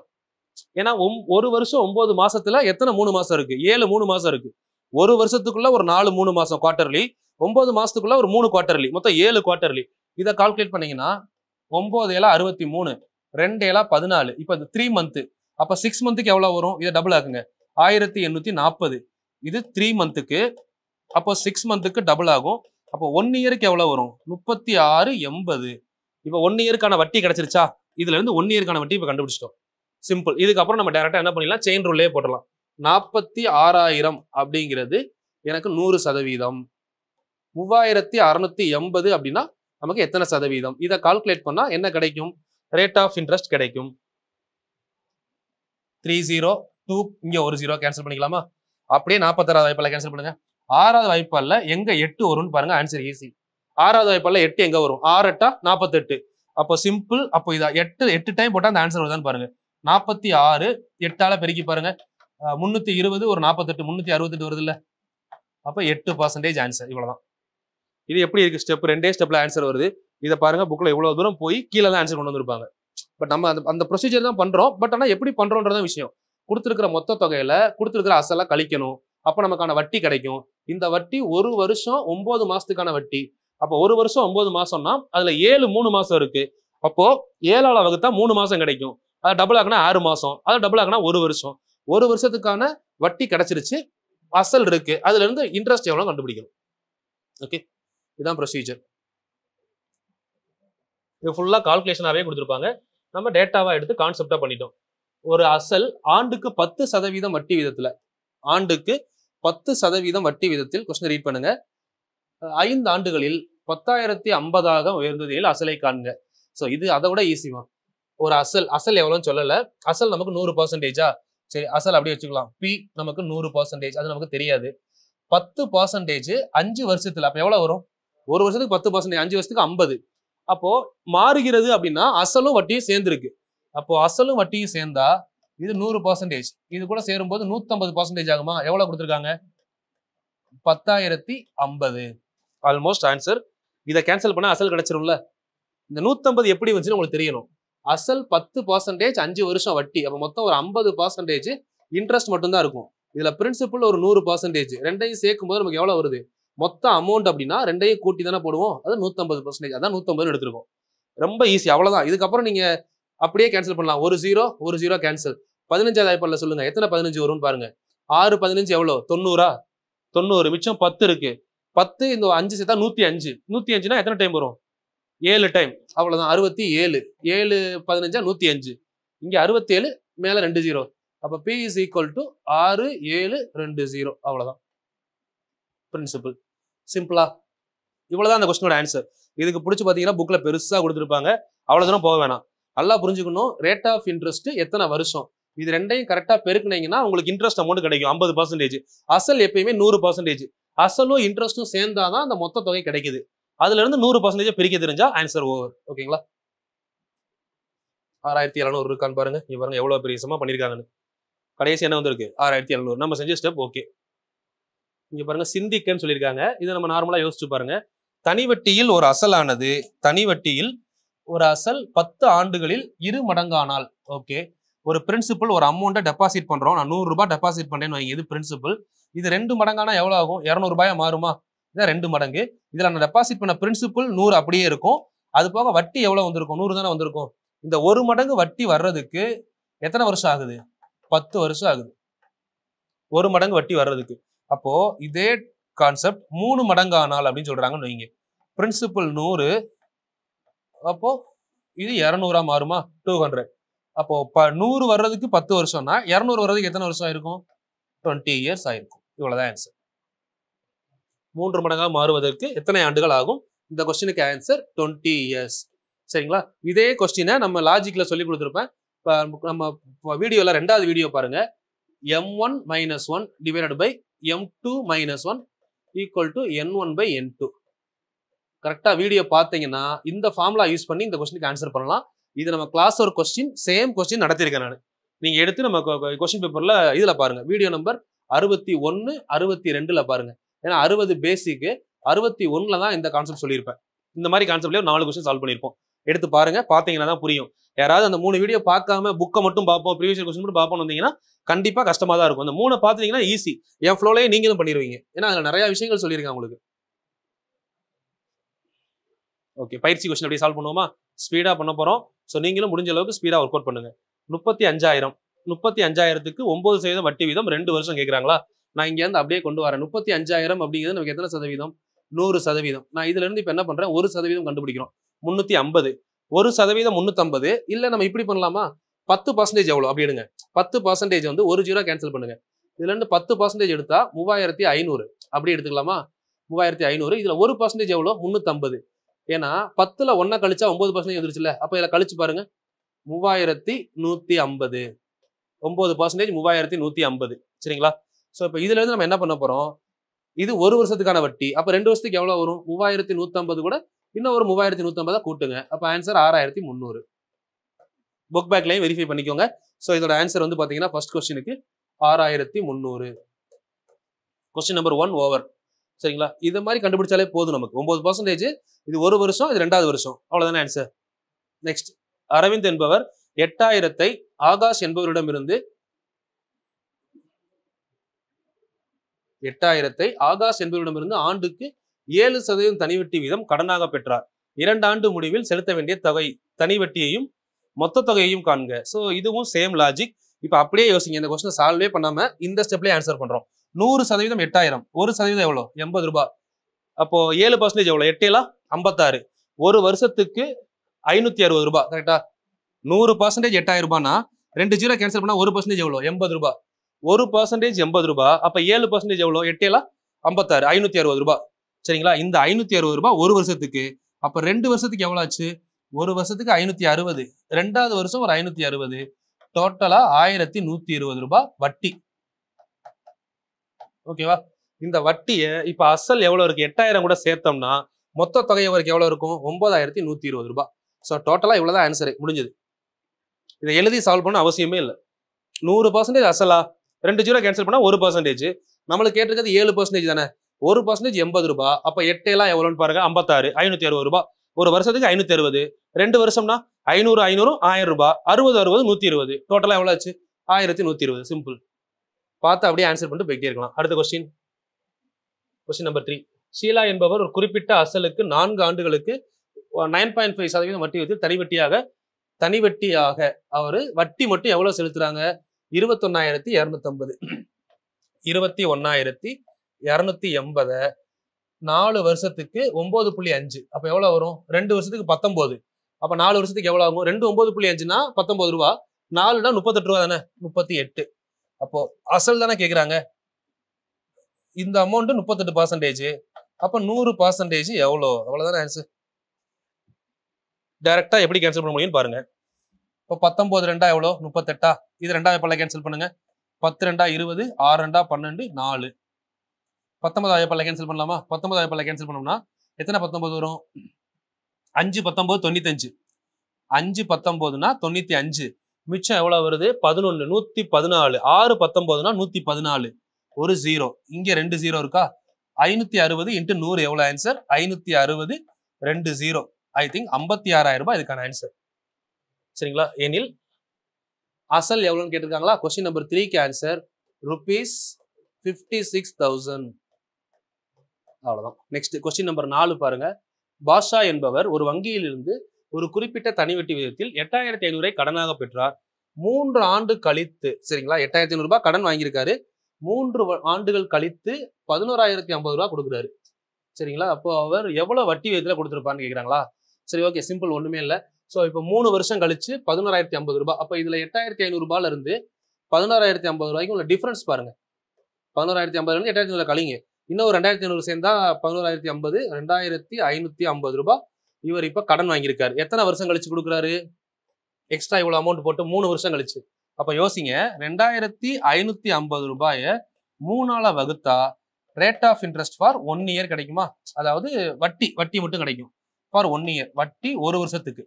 ஏன்னா ஒரு வருஷம் 9 மாசத்துல எத்தனை 3 மாசம் இருக்கு? 7 3 மாசம் இருக்கு. ஒரு வருஷத்துக்குள்ள ஒரு 4 3 மாசம் குவார்டர்லி, 9 மாசத்துக்குள்ள ஒரு 3 குவார்டர்லி, மொத்தம் 7 குவார்டர்லி. இதை கால்குலேட் பண்ணீங்கன்னா 9 7 63, 2 7 14. இப்போ 3 மந்த். அப்ப 6 மந்த்துக்கு எவ்வளவு வரும்? இதை டபுள் ஆக்குங்க. 1840. இது 3 மந்த்துக்கு. அப்போ 6 மந்த்துக்கு டபுள் ஆகும். அப்போ 1 இயருக்கு எவ்வளவு வரும்? 3680. இப்போ 1 இயருக்கான வட்டி கிடைச்சிருச்சா? இதுல இருந்து 1 இயருக்கான வட்டி இப்ப கண்டுபிடிச்சிட்டோம். சிம்பிள். இதுக்கப்புறம் நம்ம டைரக்டா என்ன பண்ணிடலாம்? செயின் ரூல்லே போட்டுடலாம். 46,000 அப்படிங்கிறது எனக்கு 100%. 3680 அப்படின்னா நமக்கு எத்தனை சதவீதம்? இதை கால்குலேட் பண்ணா என்ன கிடைக்கும்? ரேட் ஆஃப் இன்ட்ரெஸ்ட் கிடைக்கும். 302. இங்க ஒரு 0 கேன்சல் பண்ணிக்கலாமா? அப்படியே 46வது வாய்ப்பால கேன்சல் பண்ணுங்க. 6வது வாய்ப்பால எங்க 8 வரும்னு பாருங்க. Answer easy. 6வது வாய்ப்பால 8 எங்க வரும்? 6 8 48. அப்போ சிம்பிள். அப்போ இதா 8 டைம் போட்டா அந்த ஆன்சர் வருதான்னு பாருங்க. 46 8ஆல பெருக்கி பாருங்க. 320 ஒரு 48, 368 வருது இல்ல? அப்ப 8% ஆன்சர். இவ்வளவுதான். இது எப்படி இருக்கு? ஸ்டெப் 2 ஸ்டெப்ல ஆன்சர் வருது. இதை பாருங்க, புக்ல இவ்வளவு தூரம் போய் கீழே தான் ஆன்சர் கொண்டு வந்திருப்பாங்க. பட் நம்ம அந்த ப்ரொசீஜர் தான் பண்றோம். பட் ஆனா எப்படி பண்றோம்ன்றதான் விஷயம். கொடுத்துருக்கிற மொத்த தொகையில கொடுத்துருக்கிற அசலா கழிக்கணும். அப்ப நமக்கான வட்டி கிடைக்கும். இந்த வட்டி ஒரு வருஷம் 9 மாசத்துக்கான வட்டி. அப்போ ஒரு வருஷம் 9 மாசம்னா அதுல 7 3 மாசம் இருக்கு. அப்போ 7ஆல வகுத்தா 3 மாசம் கிடைக்கும். அதை டபுள் ஆகுனா 6 மாசம், அதை டபுள் ஆகுனா ஒரு வருஷம். ஒரு வருஷத்துக்கான வட்டி கிடைச்சிருச்சு, அசல் இருக்கு. அதுல இருந்து இன்ட்ரெஸ்ட் எவ்வளவு கண்டுபிடிக்கணும். ஓகே, இதுதான் ப்ரொசீஜர். இது ஃபுல்லா கால்குலேஷனாவே கொடுத்துருப்பாங்க. நம்ம டேட்டாவா எடுத்து கான்செப்டா பண்ணிட்டோம். ஒரு அசல் ஆண்டுக்கு 10% வட்டி விதத்துல, ஆண்டுக்கு 10% வட்டி விதத்தில் கொஸ்டின் ரீட் பண்ணுங்க. 5 ஆண்டுகளில் 10,050 உயர்ந்ததில் அசலை காண்க. ஸோ இது அதை விட ஈஸிமா. ஒரு அசல் எவ்வளோன்னு சொல்லல. அசல் நமக்கு 100%. சரி, அசல் அப்படியே வச்சுக்கலாம். பி நமக்கு 100%, அது நமக்கு தெரியாது. 10% 5 வருஷத்துல அப்ப எவ்வளவு வரும்? ஒரு வருஷத்துக்கு 10%, 5 வருஷத்துக்கு 50. அப்போ மாறுகிறது அப்படின்னா அசலும் வட்டியும் சேர்ந்துருக்கு. அப்போ அசலும் வட்டியும் சேர்ந்தா இது 100%. இது கூட சேரும்போது 150% ஆகுமா? எவ்வளவு கொடுத்துருக்காங்க? 10,050. Almost answer. இதை கேன்சல் பண்ணா அசல் கிடைச்சிரும்ல. இந்த 150 எப்படி வந்துச்சுன்னு உங்களுக்கு தெரியணும். அசல் 10%, 5 வருஷம் வட்டி. அப்ப மொத்தம் ஒரு 50% இன்ட்ரெஸ்ட் மட்டும்தான் இருக்கும். இதுல பிரின்சிபல் ஒரு 100%. ரெண்டையும் சேர்க்கும் போது நமக்கு எவ்வளவு வருது? மொத்தம் அமௌண்ட் அப்படின்னா ரெண்டையும் கூட்டி தானே போடுவோம். அது 150%. அதான் 150 எடுத்திருக்கோம். ரொம்ப ஈஸி, அவ்வளவுதான். இதுக்கப்புறம் நீங்க அப்படியே கேன்சல் பண்ணலாம். ஒரு 0 கேன்சல். 15வது வாய்ப்பால சொல்லுங்க. எத்தனை 15 வரும்னு பாருங்க. 6 15 எவ்வளோ? 90. 90 மிச்சம் 10 இருக்கு. 10 இந்த 5 சேர்த்தா 105. 105னா எத்தனை டைம் வரும்? 7 டைம். அவ்வளவுதான். 67. 7 15 105. இங்க 67 மேல 2 0. அப்ப P is equal to 6 7 2 0. அவ்வளவுதான் பிரின்சிபல். சிம்பிளா இவ்வளவுதான் அந்த கொஸ்டினோட ஆன்சர். இதுக்கு பிடிச்சி பாத்தீங்கன்னா புக்ல பெருசா கொடுத்துருப்பாங்க. அவ்வளவு தூரம் போக வேணாம். நல்லா புரிஞ்சுக்கணும். ரேட் ஆஃப் இன்ட்ரெஸ்ட் எத்தனை வருஷம், இது ரெண்டையும் கரெக்டா பெருக்குனீங்கன்னா உங்களுக்கு இன்ட்ரெஸ்ட் அமௌண்ட் கிடைக்கும் 50%. அசல் எப்பயுமே 100%. அசலும் இன்ட்ரெஸ்டும் சேர்ந்தாதான் அந்த மொத்த தொகை கிடைக்குது. அதுல இருந்து 100% பிரிக்க தெரிஞ்சா ஆன்சர் ஓவர். ஓகேங்களா? 6,700 இருக்கான்னு பாருங்க. இங்க பாருங்க எவ்வளவு பெரிய சமா பண்ணிருக்காங்கன்னு. கடைசி என்ன வந்திருக்கு? 6,700. நம்ம செஞ்ச ஸ்டெப் ஓகே. இங்க பாருங்க சிந்திக்கன்னு சொல்லியிருக்காங்க. இதை நம்ம நார்மலா யோசிச்சு பாருங்க. தனி வட்டியில் ஒரு அசலானது, தனி வட்டியில் ஒரு அசல் 10 ஆண்டுகளில் 2 மடங்கானால், ஓகே, ஒரு பிரின்சிபல் ஒரு அமௌண்ட்டை டெபாசிட் பண்றோம். நான் 100 ரூபாய் டெபாசிட் பண்றேன்னு வைங்க. இது பிரின்சிபல். இது 2 மடங்கானா எவ்வளவு ஆகும்? 200 ரூபாயா மாறுமா? இதான் 2 மடங்கு. இதுல நான் டெபாசிட் பண்ண பிரின்சிபல் 100 அப்படியே இருக்கும். அது போக வட்டி எவ்வளவு வந்திருக்கும்? 100 தானே வந்திருக்கும். இந்த 1 மடங்கு வட்டி வர்றதுக்கு எத்தனை வருஷம் ஆகுது? 10 வருஷம் ஆகுது 1 மடங்கு வட்டி வர்றதுக்கு. அப்போ இதே கான்செப்ட் 3 மடங்கு ஆனால் அப்படின்னு சொல்றாங்கன்னு வைங்க. பிரின்சிபல் 100, அப்போ இது 200 மாறுமா? 200. அப்போ 100 வர்றதுக்கு 10 வருஷம்னா 200 வர்றதுக்கு எத்தனை வருஷம் ஆயிருக்கும்? 20 இயர்ஸ் ஆயிருக்கும். இவ்வளவுதான் ஆன்சர். 3 மடங்காக மாறுவதற்கு எத்தனை ஆண்டுகள் ஆகும்? இந்த கொஸ்டினுக்கு ஆன்சர் 20 இயர்ஸ். சரிங்களா? இதே கொஸ்டினை நம்ம லாஜிக்ல சொல்லி கொடுத்துருப்பேன். நம்ம வீடியோல 2வது வீடியோ பாருங்க. m1 - 1 divided by m2 - 1 equal to n1 by n2. கரெக்டா வீடியோ பார்த்தீங்கன்னா இந்த ஃபார்முலா யூஸ் பண்ணி இந்த கொஸ்டினுக்கு ஆன்சர் பண்ணலாம். இது நம்ம கிளாஸ் ஒரு கொஸ்டின், சேம் கொஸ்டின் நடத்திருக்கேன் நான். நீங்க எடுத்து நம்ம கொஸ்டின் பேப்பர்ல இதுல பாருங்க. வீடியோ நம்பர் 61, 62ல பாருங்க. ஏன்னா 60 பேசிக்கு 61ல தான் இந்த கான்செப்ட் சொல்லியிருப்பேன். இந்த மாதிரி கான்செப்ட்லயே 4 கொஸ்டின் சால்வ் பண்ணியிருப்போம். எடுத்து பாருங்க, பாத்தீங்கன்னா தான் புரியும். யாராவது அந்த 3 வீடியோ பார்க்காம புக்கை மட்டும் பார்ப்போம், ப்ரீவியஸ் கொஸ்டின் மட்டும் பார்ப்போம் வந்தீங்கன்னா கண்டிப்பா கஷ்டமா தான் இருக்கும். அந்த 3 பாத்தீங்கன்னா ஈஸி. என் ஃப்ளோலயே நீங்களும் பண்ணிடுவீங்க. ஏன்னா அதுல நிறைய விஷயங்கள் சொல்லியிருக்கேன் உங்களுக்கு. ஓகே, பயிற்சி கொஸ்டின் அப்படியே சால்வ் பண்ணுவோமா? ஸ்பீடா பண்ண போறோம். ஸோ நீங்களும் முடிஞ்ச அளவுக்கு ஸ்பீடா ஒர்க் அவுட் பண்ணுங்க. 35,000 35,000க்கு 9% வட்டி வீதம் 2 வருஷம் கேட்கறாங்களா? நான் இங்க இருந்து அப்படியே கொண்டு வரேன். 35,000 அப்படிங்கிறது நமக்கு எத்தனை சதவீதம்? 100%. நான் இதுல இருந்து இப்ப என்ன பண்றேன்? 1% கண்டுபிடிக்கிறோம். 350. 1% 350. இல்ல நம்ம இப்படி பண்ணலாமா? 10% எவ்வளவு? அப்படி எடுங்க. 10% வந்து ஒரு 0 கேன்சல் பண்ணுங்க. இதுல இருந்து 10% எடுத்தா 3500. அப்படி எடுத்துக்கலாமா? 3500. இதுல 1% எவ்வளவு? 350. ஏன்னா 10ல 1 கழிச்சா 9% வந்துருச்சுல்ல. அப்ப இதுல கழிச்சு பாருங்க. 3150. 9% 3150. சரிங்களா? சோ இப்ப இதுல இருந்து நம்ம என்ன பண்ண போறோம்? இது ஒரு வருஷத்துக்கான வட்டி. அப்ப 2 வருஷத்துக்கு எவ்வளவு வரும்? 3150 கூட இன்னும் ஒரு 3150 கூட்டுங்க. அப்ப ஆன்சர் 6300. புக் பேக்லயும் வெரிஃபை பண்ணிக்கோங்க. சோ இதோட ஆன்சர் வந்து பாத்தீங்கன்னா ஃபர்ஸ்ட் கொஸ்டினுக்கு 6300. Question number 1 over. சரிங்களா? இது மாதிரி கண்டுபிடிச்சாலே போதும் நமக்கு. 9% இது ஒரு வருஷம், இது 2வது வருஷம். அவ்வளவுதானே ஆன்சர். நெக்ஸ்ட், அரவிந்த் என்பவர் 8000 ஆகாஷ் என்பவரிடமிருந்து 8000 ஆகாஷ் என்பவரிடமிருந்து ஆண்டுக்கு 7% தனிவட்டி வீதம் கடனாக பெற்றார். 2 ஆண்டு முடிவில் செலுத்த வேண்டிய தொகை தனிவட்டியையும் மொத்த தொகையையும் காண்க. சோ இதுவும் சேம் லாஜிக். இப்ப அப்படியே யோசிங்க. இந்த கொஸ்டினை சால்வே பண்ணாம இந்த ஸ்டெப்லயே ஆன்சர் பண்றோம். 100% 8000. 1% எவ்வளவு? 80 ரூபாய். அப்போ 7% எவ்வளவு? 8 56. ஒரு வருஷத்துக்கு 560 ரூபாய். கரெக்டா? 100% 8000 ரூபாய்னா 2 0 கேன்சல் பண்ணா 1% எவ்வளவு? 80 ரூபாய். 1% 80 ரூபாய். அப்ப 7% எவ்வளவு? 8 56. 560 ரூபாய். சரிங்களா? இந்த 560 ரூபாய் ஒரு வருஷத்துக்கு. அப்ப 2 வருஷத்துக்கு எவ்வளவு ஆச்சு? ஒரு வருஷத்துக்கு 560. 2வது வருஷம் ஒரு 560. டோட்டலா 1120 ரூபாய் வட்டி. ஓகேவா? இந்த வட்டியை இப்ப அசல் எவ்வளவு இருக்கு? 8000 கூட சேர்த்தோம்னா மொத்த தொகை வரைக்கும் எவ்வளவு இருக்கும்? 9120 ரூபாய். ஸோ டோட்டலா இவ்வளவுதான் ஆன்சர். முடிஞ்சது. இதை எழுதி சால்வ் பண்ண அவசியமே இல்லை. 100% அசலா? 2 0 கேன்சல் பண்ணா 1%. நம்மளுக்கு கேட்டிருக்கிறது 7% தானே. 1% 80 ரூபாய். அப்ப 8 எவ்வளவுன்னு பாருங்க. 56. 560 ரூபாய். ஒரு வருஷத்துக்கு 560. 2 வருஷம்னா 500 500 1000 ரூபாய். 60 60 120. டோட்டலா எவ்வளவு ஆச்சு? 1120. சிம்பிள். பார்த்து அப்படியே ஆன்சர் பண்ணிட்டு போயிட்டே இருக்கலாம். அடுத்த கொஸ்டின். Question number 3. ஷீலா என்பவர் ஒரு குறிப்பிட்ட அசலுக்கு 4 ஆண்டுகளுக்கு 9.5% வட்டி வைத்து தனிவட்டியாக அவரு வட்டி மட்டும் எவ்வளவு செலுத்துறாங்க? 21,250. 21,280 4 வருஷத்துக்கு 9.5. அப்ப எவ்வளவு வரும்? 2 வருஷத்துக்கு 19. அப்ப 4 வருஷத்துக்கு எவ்வளவு ஆகும்? 2 9.5னா 19 ரூபாய். 4னா 38 ரூபாய் தானே. 38. அப்போ அசல் தானே கேக்குறாங்க. இந்த அமௌண்ட் 38%. அப்ப 100% எவ்வளோ? அவ்வளவுதானே ஆன்சர். டைரக்டா எப்படி கேன்சல் பண்ண முடியும்னு பாருங்க. இப்போ 19 2 எவ்வளோ? 38. இது 2வது பல்ல கேன்சல் பண்ணுங்க. 10 2 20, 6 2 12, 4. 19வது பல்ல கேன்சல் பண்ணலாமா? 19வது பல்ல கேன்சல் பண்ணோம்னா எத்தனை 19 வரும்? 5 19 95. 5 19னா 95. மிச்சம் எவ்வளவு வருது? 11 114. 6 19னா 114. ஒரு 0. இங்க 2 0 இருக்கா? 560 × 100 எவ்வளவு ஆன்சர்? 560 2 0. ஐ திங்க் 56,000 ரூபாய் இதுக்கான ஆன்சர். சரிங்களா? எனில் அசல் எவ்வளவுன்னு கேட்டிருக்காங்களா? கொஸ்டின் நம்பர் 3க்கு ஆன்சர் ₹56,000. அவ்வளவுதான். நெக்ஸ்ட் கொஸ்டின் நம்பர் 4 பாருங்க. பாஷா என்பவர் ஒரு வங்கியிலிருந்து ஒரு குறிப்பிட்ட தனிவட்டி விகிதத்தில் 8,500 கடனாக பெற்றார். 3 ஆண்டு கழித்து, சரிங்களா, 8,500 ரூபாய் கடன் வாங்கியிருக்காரு. 3 ஆண்டுகள் கழித்து 11,050 ரூபாய் கொடுக்குறாரு. சரிங்களா? அப்போ அவர் எவ்வளவு வட்டி விகிதத்துல கொடுத்துருப்பான்னு கேட்கிறாங்களா? சரி, ஓகே, சிம்பிள், ஒண்ணுமே இல்லை. ஸோ இப்போ 3 வருஷம் கழிச்சு 11,050 ரூபாய். அப்போ இதுல 8,500 ரூபாயில இருந்து 16,050 ரூபாய்க்கு உள்ள டிஃபரன்ஸ் பாருங்க. 11,050 இருந்து 8,500 கழிங்க. இன்னும் ஒரு 2,500 சேர்ந்தா 11,050, 2,550 ரூபாய் இவர் இப்ப கடன் வாங்கியிருக்காரு. எத்தனை வருஷம் கழிச்சு கொடுக்குறாரு? எக்ஸ்ட்ரா இவ்வளவு அமௌண்ட் போட்டு 3 வருஷம் கழிச்சு. அப்ப யோசிங்க, 2,550 ரூபாயை 3ஆல வகுத்தா rate of interest for 1 year கிடைக்குமா? அதாவது வட்டி மட்டும் கிடைக்கும் ஃபார் 1 இயர். வட்டி 1 வருஷத்துக்கு.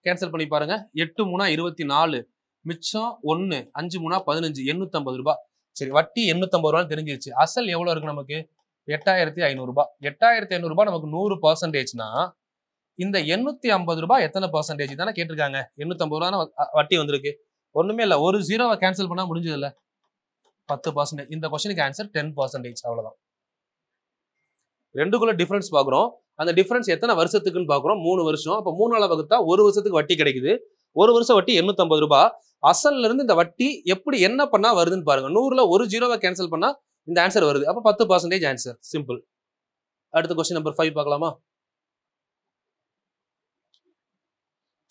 கேன்சல் பண்ணி பாருங்க. 8 3 24, மிச்சம் 1, 5 3 15, 850 ரூபாய். சரி, வட்டி 850 ரூபாய் தெரிஞ்சிருச்சு. அசல் எவ்வளவு இருக்கு நமக்கு? 8,500 ரூபாய். 8,500 ரூபாய் நமக்கு 100%னா இந்த 850 ரூபாய் எத்தனை பர்சன்டேஜ் தானே கேட்டிருக்காங்க? 850 ரூபாய் வட்டி வந்திருக்கு. ஒண்ணுமே இல்ல, ஒரு ஜீரோவை கேன்சல் பண்ணா முடிஞ்சது இல்ல, 10%. இந்த கொஸ்டினுக்கு ஆன்சர் 10%. அவ்வளவுதான். ரெண்டுக்குள்ள டிஃபரன்ஸ் பாக்குறோம். அந்த டிஃபரன்ஸ் எத்தனை வருஷத்துக்குன்னு பாக்குறோம். 3 வருஷம். அப்ப 3ஆல வகுத்தா 1 வருஷத்துக்கு வட்டி கிடைக்குது. 1 வருஷம் வட்டி 850 ரூபாய். அசல்ல இருந்து இந்த வட்டி எப்படி என்ன பண்ணா வருதுன்னு பாருங்க. 100ல ஒரு ஜீரோவை கேன்சல் பண்ணா இந்த ஆன்சர் வருது. அப்ப 10% ஆன்சர். சிம்பிள். அடுத்த கொஸ்டின் நம்பர் 5 பார்க்கலாமா?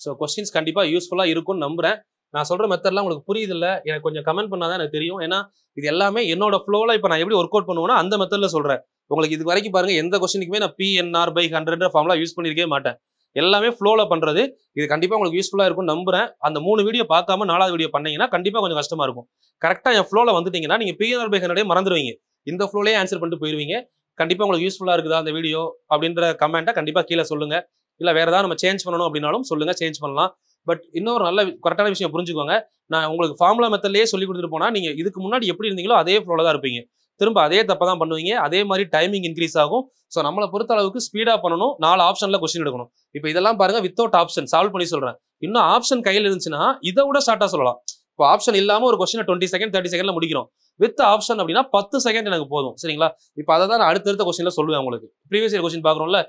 ஸோ கொஸ்டின்ஸ் கண்டிப்பா யூஸ்ஃபுல்லா இருக்கும்னு நம்புறேன். நான் சொல்ற மெத்தட்லாம் உங்களுக்கு புரியுது இல்ல, எனக்கு கொஞ்சம் கமெண்ட் பண்ணாதான் எனக்கு தெரியும். ஏன்னா இது எல்லாமே என்னோட ஃப்ளோல இப்போ நான் எப்படி ஒர்க் அவுட் பண்ணுவேன்னா அந்த மெத்தட்ல சொல்றேன். உங்களுக்கு இது வரைக்கும் பாருங்க, எந்த கொஸ்டினுக்குமே நான் PNR/100 ஃபார்முலா யூஸ் பண்ணிருக்கவே மாட்டேன். எல்லாமே ஃப்ளோல பண்றது. இது கண்டிப்பா உங்களுக்கு யூஸ்ஃபுல்லா இருக்கும்னு நம்புறேன். அந்த 3 வீடியோ பார்க்காம 4வது வீடியோ பண்ணீங்கன்னா கண்டிப்பா கொஞ்சம் கஷ்டமா இருக்கும். கரெக்டா என் ஃப்ளோல வந்துட்டீங்கன்னா நீங்க PNR/100 மறந்துடுவீங்க. இந்த ஃப்ளோலயே ஆன்சர் பண்ணிட்டு போயிருவீங்க. கண்டிப்பா உங்களுக்கு யூஸ்ஃபுல்லா இருக்குதா அந்த வீடியோ அப்படின்ற கமெண்ட்டை கண்டிப்பா கீழே சொல்லுங்க. இல்ல வேற ஏதாவது நம்ம சேஞ்ச் பண்ணணும் அப்படின்னாலும் சொல்லுங்க, சேஞ்ச் பண்ணலாம். பட் இன்னொரு நல்ல கரெக்டான விஷயம் புரிஞ்சுக்கோங்க. நான் உங்களுக்கு ஃபார்முலா மெத்தட்லயே சொல்லி கொடுத்துட்டு போனா நீங்க இதுக்கு முன்னாடி எப்படி இருந்தீங்களோ அதே ஃப்ளோல தான் இருப்பீங்க. திரும்ப அதே தப்பை தான் பண்ணுவீங்க. அதே மாதிரி டைமிங் இன்க்ரீஸ் ஆகும். ஸோ நம்மளை பொறுத்த அளவுக்கு ஸ்பீடா பண்ணணும். 4 ஆப்ஷன்ல கொஸ்டின் எடுக்கணும். இப்போ இதெல்லாம் பாருங்க, வித்தவுட் ஆப்ஷன் சால்வ் பண்ணி சொல்றேன். இன்னும் ஆப்ஷன் கையில் இருந்துச்சுன்னா இதை விட ஷார்ட்டா சொல்லலாம். இப்போ ஆப்ஷன் இல்லாம ஒரு கொஸ்டினை 20 செகண்ட் 30 செகண்ட்ல முடிக்கிறோம். வித் ஆப்ஷன் அப்படின்னா 10 செகண்ட் எனக்கு போதும். சரிங்களா? இப்போ அதை தான் நான் அடுத்தடுத்த கொஸ்டின்ல சொல்லுவேன் உங்களுக்கு. ப்ரீவியஸ் இயர் கொஸ்டின் பாக்குறோம்ல,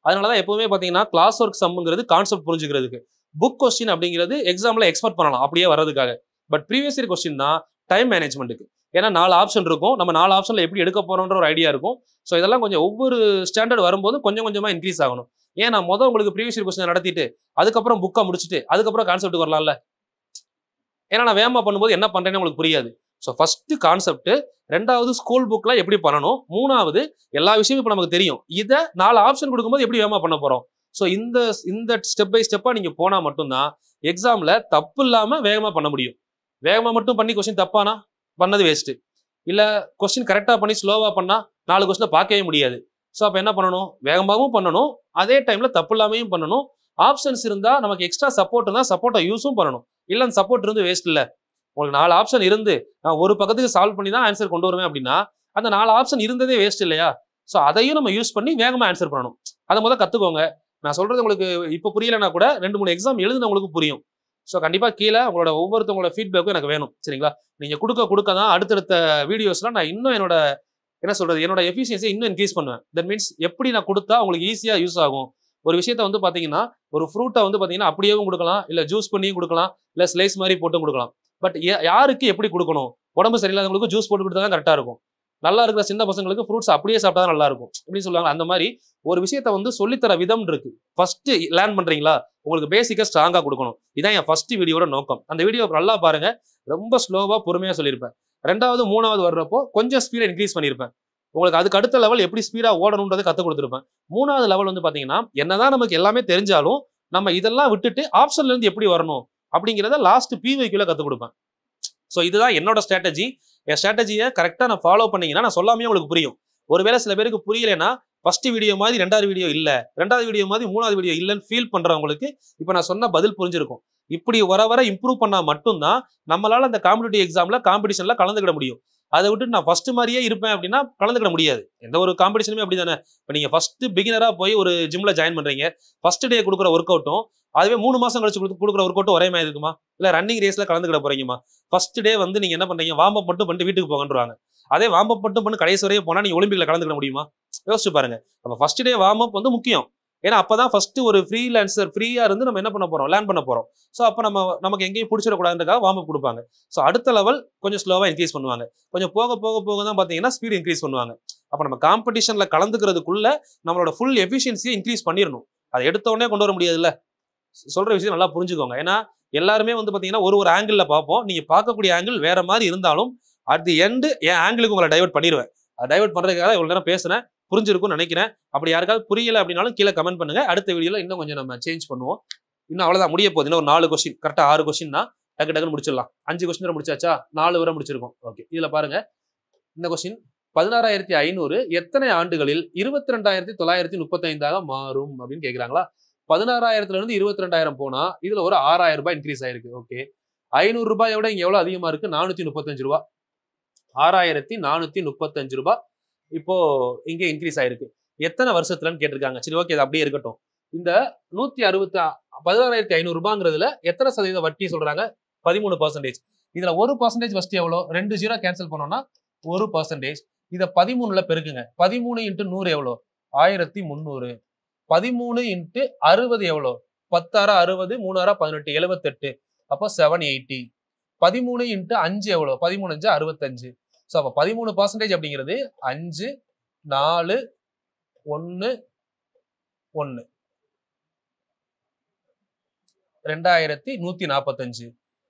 அதனாலதான் எப்பவுமே பாத்தீங்கன்னா கிளாஸ் ஒர்க் சம்ங்கிறது கான்செப்ட் புரிஞ்சுக்கிறதுக்கு, புக் கொஸ்டின் அப்படிங்கிறது எக்ஸாம்ல எக்ஸ்பெக்ட் பண்ணலாம் அப்படியே வரதுக்காக. பட் ப்ரீவியஸ் இயர் கொஸ்டின் தான் டைம் மேனேஜ்மெண்ட்டுக்கு. ஏன்னா 4 ஆப்ஷன் இருக்கும். நம்ம 4 ஆப்ஷன்ல எப்படி எடுக்க போறோம்ன்ற ஒரு ஐடியா இருக்கும். ஸோ இதெல்லாம் கொஞ்சம் ஒவ்வொரு ஸ்டாண்டர்ட் வரும்போது கொஞ்சம் கொஞ்சமா இன்க்ரீஸ் ஆகணும். ஏன் நான் உங்களுக்கு ப்ரீவியஸ் இயர் கொஸ்டின் நடத்திட்டு அதுக்கப்புறம் புக்கை முடிச்சுட்டு அதுக்கப்புறம் கான்செப்ட் வரலாம்ல. ஏன்னா நான் வேகமா பண்ணும்போது என்ன பண்றேன்னு உங்களுக்கு புரியாது. ஸோ ஃபர்ஸ்ட் கான்செப்ட், 2வது ஸ்கூல் புக்ல எப்படி பண்ணணும், 3வது எல்லா விஷயமும் இப்போ நமக்கு தெரியும். இதை 4 ஆப்ஷன் கொடுக்கும்போது எப்படி வேகமா பண்ண போறோம். ஸோ இந்த ஸ்டெப் பை ஸ்டெப்பா நீங்க போனா மட்டும்தான் எக்ஸாம்ல தப்பு இல்லாம வேகமா பண்ண முடியும். வேகமா மட்டும் பண்ணி கொஸ்டின் தப்பானா பண்ணது வேஸ்ட். இல்ல கொஸ்டின் கரெக்டா பண்ணி ஸ்லோவா பண்ணா 4 கொஸ்டினை பார்க்கவே முடியாது. ஸோ அப்ப என்ன பண்ணணும்? வேகமாகவும் பண்ணணும், அதே டைம்ல தப்பு இல்லாமையும் பண்ணணும். ஆப்ஷன்ஸ் இருந்தா நமக்கு எக்ஸ்ட்ரா சப்போர்ட் இருந்தா சப்போர்ட்டை யூஸும் பண்ணணும். இல்ல அந்த சப்போர்ட் இருந்து வேஸ்ட் இல்ல. உங்களுக்கு 4 ஆப்ஷன் இருந்து நான் ஒரு பக்கத்துக்கு சால்வ் பண்ணி தான் ஆன்சர் கொண்டு வருவேன் அப்படின்னா அந்த 4 ஆப்ஷன் இருந்ததே வேஸ்ட் இல்லையா? ஸோ அதையும் நம்ம யூஸ் பண்ணி வேகமா ஆன்சர் பண்ணணும். அதை முதல்ல கத்துக்கோங்க. நான் சொல்றது உங்களுக்கு இப்போ புரியலன்னா கூட 2-3 எக்ஸாம் எழுதுனவங்களுக்கு புரியும். ஸோ கண்டிப்பா கீழே உங்களோட ஒவ்வொருத்தவங்களோட ஃபீட்பேக்கும் எனக்கு வேணும். சரிங்களா? நீங்க கொடுக்க தான் அடுத்தடுத்த வீடியோஸ்லாம் நான் இன்னும் என்னோட எஃபிஷியன்சி இன்னும் இன்க்ரீஸ் பண்ணுவேன். தட் மீன்ஸ் எப்படி நான் கொடுத்தா உங்களுக்கு ஈஸியா யூஸ் ஆகும். ஒரு விஷயத்த பாத்தீங்கன்னா ஒரு ஃப்ரூட்டை பாத்தீங்கன்னா அப்படியேவும் கொடுக்கலாம், இல்ல ஜூஸ் பண்ணியும் கொடுக்கலாம், இல்ல ஸ்லைஸ் மாதிரி போட்டும் கொடுக்கலாம். பட் யாருக்கு எப்படி கொடுக்கணும்? உடம்பு சரியில்லாதவங்களுக்கு ஜூஸ் போட்டு கொடுத்தா தான் கரெக்டா இருக்கும். நல்லா இருக்கிற சின்ன பசங்களுக்கு ஃப்ரூட்ஸ் அப்படியே சாப்பிட்டா தான் நல்லா இருக்கும் அப்படின்னு சொல்லுவாங்க. அந்த மாதிரி ஒரு விஷயத்த சொல்லித்தர விதம் இருக்கு. ஃபர்ஸ்ட் லேர்ன் பண்றீங்களா, உங்களுக்கு பேசிக்கா ஸ்ட்ராங்கா கொடுக்கணும். இதான் என் ஃபர்ஸ்ட் வீடியோட நோக்கம். அந்த வீடியோ நல்லா பாருங்க. ரொம்ப ஸ்லோவா பொறுமையா சொல்லியிருப்பேன். 2வது 3வது வர்றப்போ கொஞ்சம் ஸ்பீடை இன்க்ரீஸ் பண்ணியிருப்பேன். உங்களுக்கு அதுக்கு அடுத்த லெவல் எப்படி ஸ்பீடா ஓடணும்ன்றதை கற்றுக் கொடுத்துருப்பேன். 3வது லெவல் பாத்தீங்கன்னா என்னதான் நமக்கு எல்லாமே தெரிஞ்சாலும் நம்ம இதெல்லாம் விட்டுட்டு ஆப்ஷன்ல இருந்து எப்படி வரணும் அப்படிங்கிறத லாஸ்ட் PYQல கற்றுக் கொடுப்பேன். ஸோ இதுதான் என்னோட ஸ்ட்ராட்டஜி. என் ஸ்ட்ராட்டஜியை கரெக்டாக நான் ஃபாலோ பண்ணீங்கன்னா நான் சொல்லாமே உங்களுக்கு புரியும். ஒருவேளை சில பேருக்கு புரியலைன்னா ஃபர்ஸ்ட் வீடியோ மாதிரி 2வது வீடியோ இல்லை, 2வது வீடியோ மாதிரி 3வது வீடியோ இல்லைன்னு ஃபீல் பண்றவங்களுக்கு இப்போ நான் சொன்ன பதில் புரிஞ்சிருக்கும். இப்படி வர இம்ப்ரூவ் பண்ணா மட்டும்தான் நம்மளால அந்த காம்படிட்டிவ் எக்ஸாம்ல காம்படிஷன்ல கலந்துக்கிட முடியும். அதை விட்டு நான் ஃபர்ஸ்ட் மாதிரியே இருப்பேன் அப்படின்னா கலந்துக்கிட முடியாது. எந்த ஒரு காம்படிஷனுமே அப்படி தானே. இப்போ நீங்க ஃபர்ஸ்ட் பிகினரா போய் ஒரு ஜிம்ல ஜாயின் பண்றீங்க, ஃபர்ஸ்ட் டே கொடுக்குற ஒர்க் அவுட்டும் அதுவே 3 மாசம் கழிச்சு கொடுக்குற ஒர்க் அவுட்டும் ஒரே மாதிரி இருக்குமா? இல்ல ரன்னிங் ரேஸ்ல கலந்துக்கிட போறீங்கம்மா? ஃபர்ஸ்ட் டே நீங்க என்ன பண்றீங்க, வார்ம் அப் மட்டும் பண்ணிட்டு வீட்டுக்கு போகன்றாங்க. அதே வார்ம் அப் மட்டும் பண்ணி கடைசி வரையும் போனா நீங்க ஒலிம்பிக்ல கலந்துக்கிட முடியுமா? யோசிச்சு பாருங்க. அப்ப ஃபர்ஸ்ட் டே வார்ம் அப் முக்கியம். ஏன்னா அப்பதான் ஃபர்ஸ்ட் ஒரு ஃப்ரீலான்சர் ஃப்ரீயா இருந்து நம்ம என்ன பண்ண போறோம், லேர்ன் பண்ண போறோம். ஸோ அப்ப நமக்கு எங்கேயும் பிடிச்சிடக்கூடாதுன்றதுக்காக வார்ம் அப் கொடுப்பாங்க. ஸோ அடுத்த லெவல் கொஞ்சம் ஸ்லோவா இன்க்ரீஸ் பண்ணுவாங்க. கொஞ்சம் போக தான் பாத்தீங்கன்னா ஸ்பீட் இன்க்ரீஸ் பண்ணுவாங்க. அப்ப நம்ம காம்படிஷன்ல கலந்துக்கிறதுக்குள்ள நம்மளோட ஃபுல் எஃபிஷியன்சியை இன்க்ரீஸ் பண்ணிடணும். அதை எடுத்த உடனே கொண்டு வர முடியாதுல்ல. சொல்ற விஷயம் நல்லா புரிஞ்சுக்கோங்க. ஏன்னா எல்லாருமே வந்து பாத்தீங்கன்னா ஒரு ஆங்கிள் பார்ப்போம். நீங்க பார்க்கக்கூடிய ஆங்கிள் வேற மாதிரி இருந்தாலும் அட் தி எண்ட் என் ஆங்கிளுக்கு உங்களை டைவர்ட் பண்ணிடுவேன். டைவர்ட் பண்றதுக்காக இவ்வளவு நேரம் பேசுறேன், புரிஞ்சிருக்கும்னு நினைக்கிறேன். அப்படி யாருக்காவது புரியல அப்படின்னாலும் கீழே கமெண்ட் பண்ணுங்க. அடுத்த வீடியோல இன்னும் கொஞ்சம் நம்ம சேஞ்ச் பண்ணுவோம். இன்னும் அவ்வளவுதான், முடிய போகுது. இன்னும் ஒரு 4 கொஸ்டின், கரெக்டா 6 கொஸ்டின்னா டக்கு டக்குன்னு முடிச்சிடலாம். 5 கொஸ்டின் வரை முடிச்சாச்சா, 4 வரை முடிச்சிருக்கோம். ஓகே, இதுல பாருங்க இந்த கொஸ்டின் 16,500 எத்தனை ஆண்டுகளில் 22,935 மாறும் அப்படின்னு கேக்குறாங்களா? 16,000 இருந்து 22,000 போனா இதுல ஒரு 6,000 ரூபாய் இன்க்ரீஸ் ஆயிருக்கு. ஓகே, 500 ரூபாயை விட இங்க எவ்வளவு அதிகமா இருக்கு? 435 ரூபாய். 6,435 ரூபாய் இப்போ இங்க இன்க்ரீஸ் ஆயிருக்கு. எத்தனை வருஷத்துலன்னு கேட்டிருக்காங்க. சரி, ஓகே, அது அப்படியே இருக்கட்டும். இந்த 16,500 ரூபாங்கிறதுல எத்தனை சதவீத வட்டி சொல்றாங்க? 13%. இதுல 1% வட்டி எவ்வளோ? 2 0 கேன்சல் பண்ணோம்னா 1%. இதை 13ல பெருக்குங்க. 13 × 100 எவ்வளோ? 1300. 13 × 60 எவ்வளோ? 10 6 60, 3 6 18, 78. அப்போ 780. 13 × 5 எவ்வளோ? 13 5 65. ஸோ அப்போ 13% அப்படிங்கிறது 5 4 1 1 2145.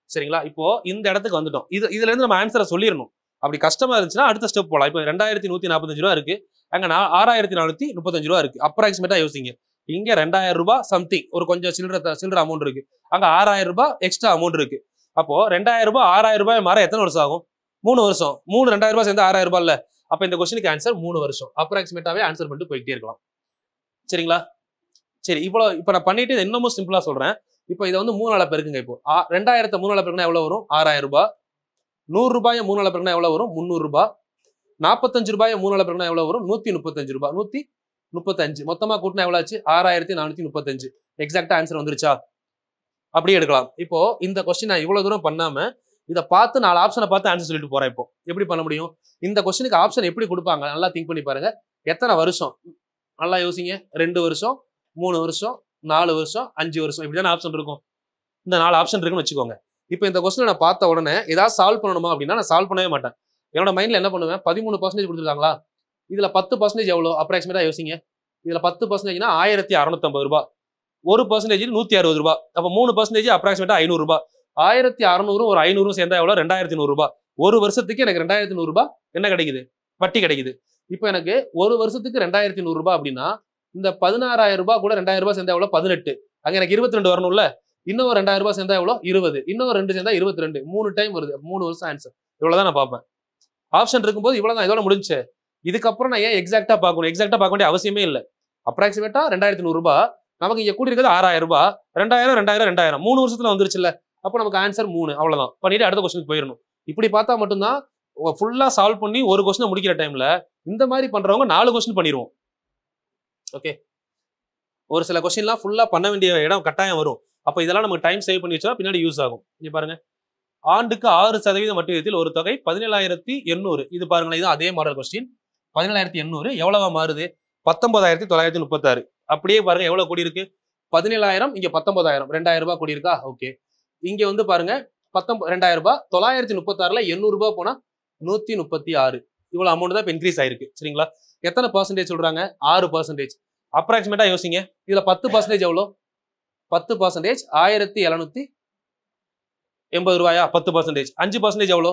சரிங்களா? இப்போ இந்த இடத்துக்கு வந்துட்டோம். இதுல இருந்து நம்ம ஆன்சரை சொல்லிடணும். அப்படி கஷ்டமா இருந்துச்சுன்னா அடுத்த ஸ்டெப் போகலாம். இப்போ 2145 ரூபா இருக்கு, அங்க 6,435 ரூபா இருக்கு. அப்ராக்சிமேட்டா யோசிங்க. இங்க 2,000 ரூபாய் சம்திங் ஒரு கொஞ்சம் சில்லற அமௌண்ட் இருக்கு, அங்க 6,000 ரூபாய் எக்ஸ்ட்ரா அமௌண்ட் இருக்கு. அப்போ 2,000 ரூபாய் 6,000 ரூபாய் மாற எத்தனை வருஷம் ஆகும்? 3 வருஷம். 2,000 ரூபாய் சேர்ந்து 6,000 ரூபாய் இல்ல. அப்ப இந்த கொஸ்டினுக்கு ஆன்சர் 3 வருஷம். அப்ராக்சிமேட்டாவே ஆன்சர் பண்ணிட்டு போயிட்டே இருக்கலாம். சரிங்களா? சரி, இப்போ நான் பண்ணிட்டு இன்னமும் சிம்பிளா சொல்றேன். இப்போ இதை வந்து 3 பெருக்குங்க. இப்போ 2,000 3 பெருக்குனா எவ்வளவு வரும்? 6,000 ரூபாய். 100 ரூபாயை 3 பெருக்குனா எவ்வளவு வரும்? 300 ரூபாய். 45 ரூபாயை 3 பெருக்குனா எவ்வளவு வரும்? 135 ரூபாய். 135 மொத்தமா கூட்டினா எவ்வளவு ஆச்சு? 6,435. எக்ஸாக்டா ஆன்சர் வந்துருச்சா? அப்படியே எடுக்கலாம். இப்போ இந்த கொஸ்டின் நான் இவ்வளவு தூரம் பண்ணாம இதை பார்த்து 4 ஆப்ஷனை பார்த்து ஆன்சர் சொல்லிட்டு போறேன். இப்போ எப்படி பண்ண முடியும்? இந்த கொஸ்டினுக்கு ஆப்ஷன் எப்படி கொடுப்பாங்க நல்லா திங்க் பண்ணி பாருங்க. எத்தனை வருஷம் நல்லா யோசிங்க. 2 வருஷம், 3 வருஷம், 4 வருஷம், 5 வருஷம், இப்படிதான ஆப்ஷன் இருக்கும். இந்த 4 ஆப்ஷன் இருக்குன்னு வச்சுக்கோங்க. இப்போ இந்த கொஸ்டினை நான் பார்த்த உடனே ஏதாவது சால்வ் பண்ணணுமா அப்படின்னா நான் சால்வ் பண்ணவே மாட்டேன். என்னோட மைண்ட்ல என்ன பண்ணுவேன்? 13% கொடுத்துருக்காங்களா, இதுல 10% எவ்வளோ அப்ராக்சிமேட்டா யோசிங்க. இதுல 10%னா 1,650 ரூபாய். 1% 160 ரூபாய். அப்ப 3% அப்ராக்சிமேட்டா 500 ரூபாய். 1,600 ஒரு 500 சேர்ந்தா எவ்வளோ? 2,100 ரூபாய். ஒரு வருஷத்துக்கு எனக்கு 2,100 ரூபாய் என்ன கிடைக்குது? வட்டி கிடைக்குது. இப்போ எனக்கு ஒரு வருஷத்துக்கு 2,100 ரூபாய் அப்படின்னா இந்த 16,000 ரூபாய் கூட 2,000 ரூபாய் சேர்ந்தா எவ்வளோ? 18. அங்க எனக்கு 22 வரணும்ல. இன்னும் 2,000 ரூபாய் சேர்ந்தா எவ்வளோ? 20. இன்னும் 2 சேர்ந்தா 22. 3 டைம் வருது. 3 வருஷம் ஆன்சர். இவ்வளவுதான் நான் பார்ப்பேன். ஆப்ஷன் இருக்கும்போது இவ்வளவுதான், இதோட முடிஞ்சு. இதுக்கப்புறம் நான் ஏன் எக்ஸாக்டா பார்க்கணும்? எக்ஸாக்டா பார்க்க வேண்டிய அவசியமே இல்லை. அப்ராக்சிமேட்டா 2,100 ரூபாய். நமக்கு இங்க கூட்டி இருக்கிறது 6,000 ரூபாய். 2,000 2,000 2,000 3 வருஷத்துல வந்துருச்சுல்ல. அப்போ நமக்கு ஆன்சர் 3. அவ்வளவுதான். பண்ணிட்டு அடுத்த கொஸ்டினுக்கு போயிடணும். இப்படி பார்த்தா மட்டும்தான் ஃபுல்லா சால்வ் பண்ணி ஒரு கொஸ்டினை முடிக்கிற டைம்ல இந்த மாதிரி பண்றவங்க 4 கொஸ்டின் பண்ணிடுவோம். ஓகே, ஒரு சில கொஸ்டின்லாம் ஃபுல்லா பண்ண வேண்டிய இடம் கட்டாயம் வரும். அப்ப இதெல்லாம் நமக்கு டைம் சேவ் பண்ணி வச்சா பின்னாடி யூஸ் ஆகும். இங்க பாருங்க, ஆண்டுக்கு 6% வட்டி விகிதத்தில் ஒரு தொகை 17,800. இது பாருங்களேன், இது அதே மாடல் கொஸ்டின். 17,800 எவ்வளவா மாறுது? 19,936. அப்படியே பாருங்க எவ்வளவு கூடி இருக்கு? 17,000 இங்க 19,000, 2,000 ரூபாய் கூடி இருக்கா? ஓகே, இங்க வந்து பாருங்க 2,000 ரூபாய். 936ல 800 ரூபாய் போனா 136. இவ்வளவு அமௌண்ட் தான் இப்ப இன்க்ரீஸ் ஆயிருக்கு. சரிங்களா? எத்தனை பர்சன்டேஜ் சொல்றாங்க? 6%. அப்ராக்சிமேட்டா யோசிங்க. இதுல 10% எவ்வளோ? 10% 1,780 ரூபாயா? 10%. 5% எவ்வளோ?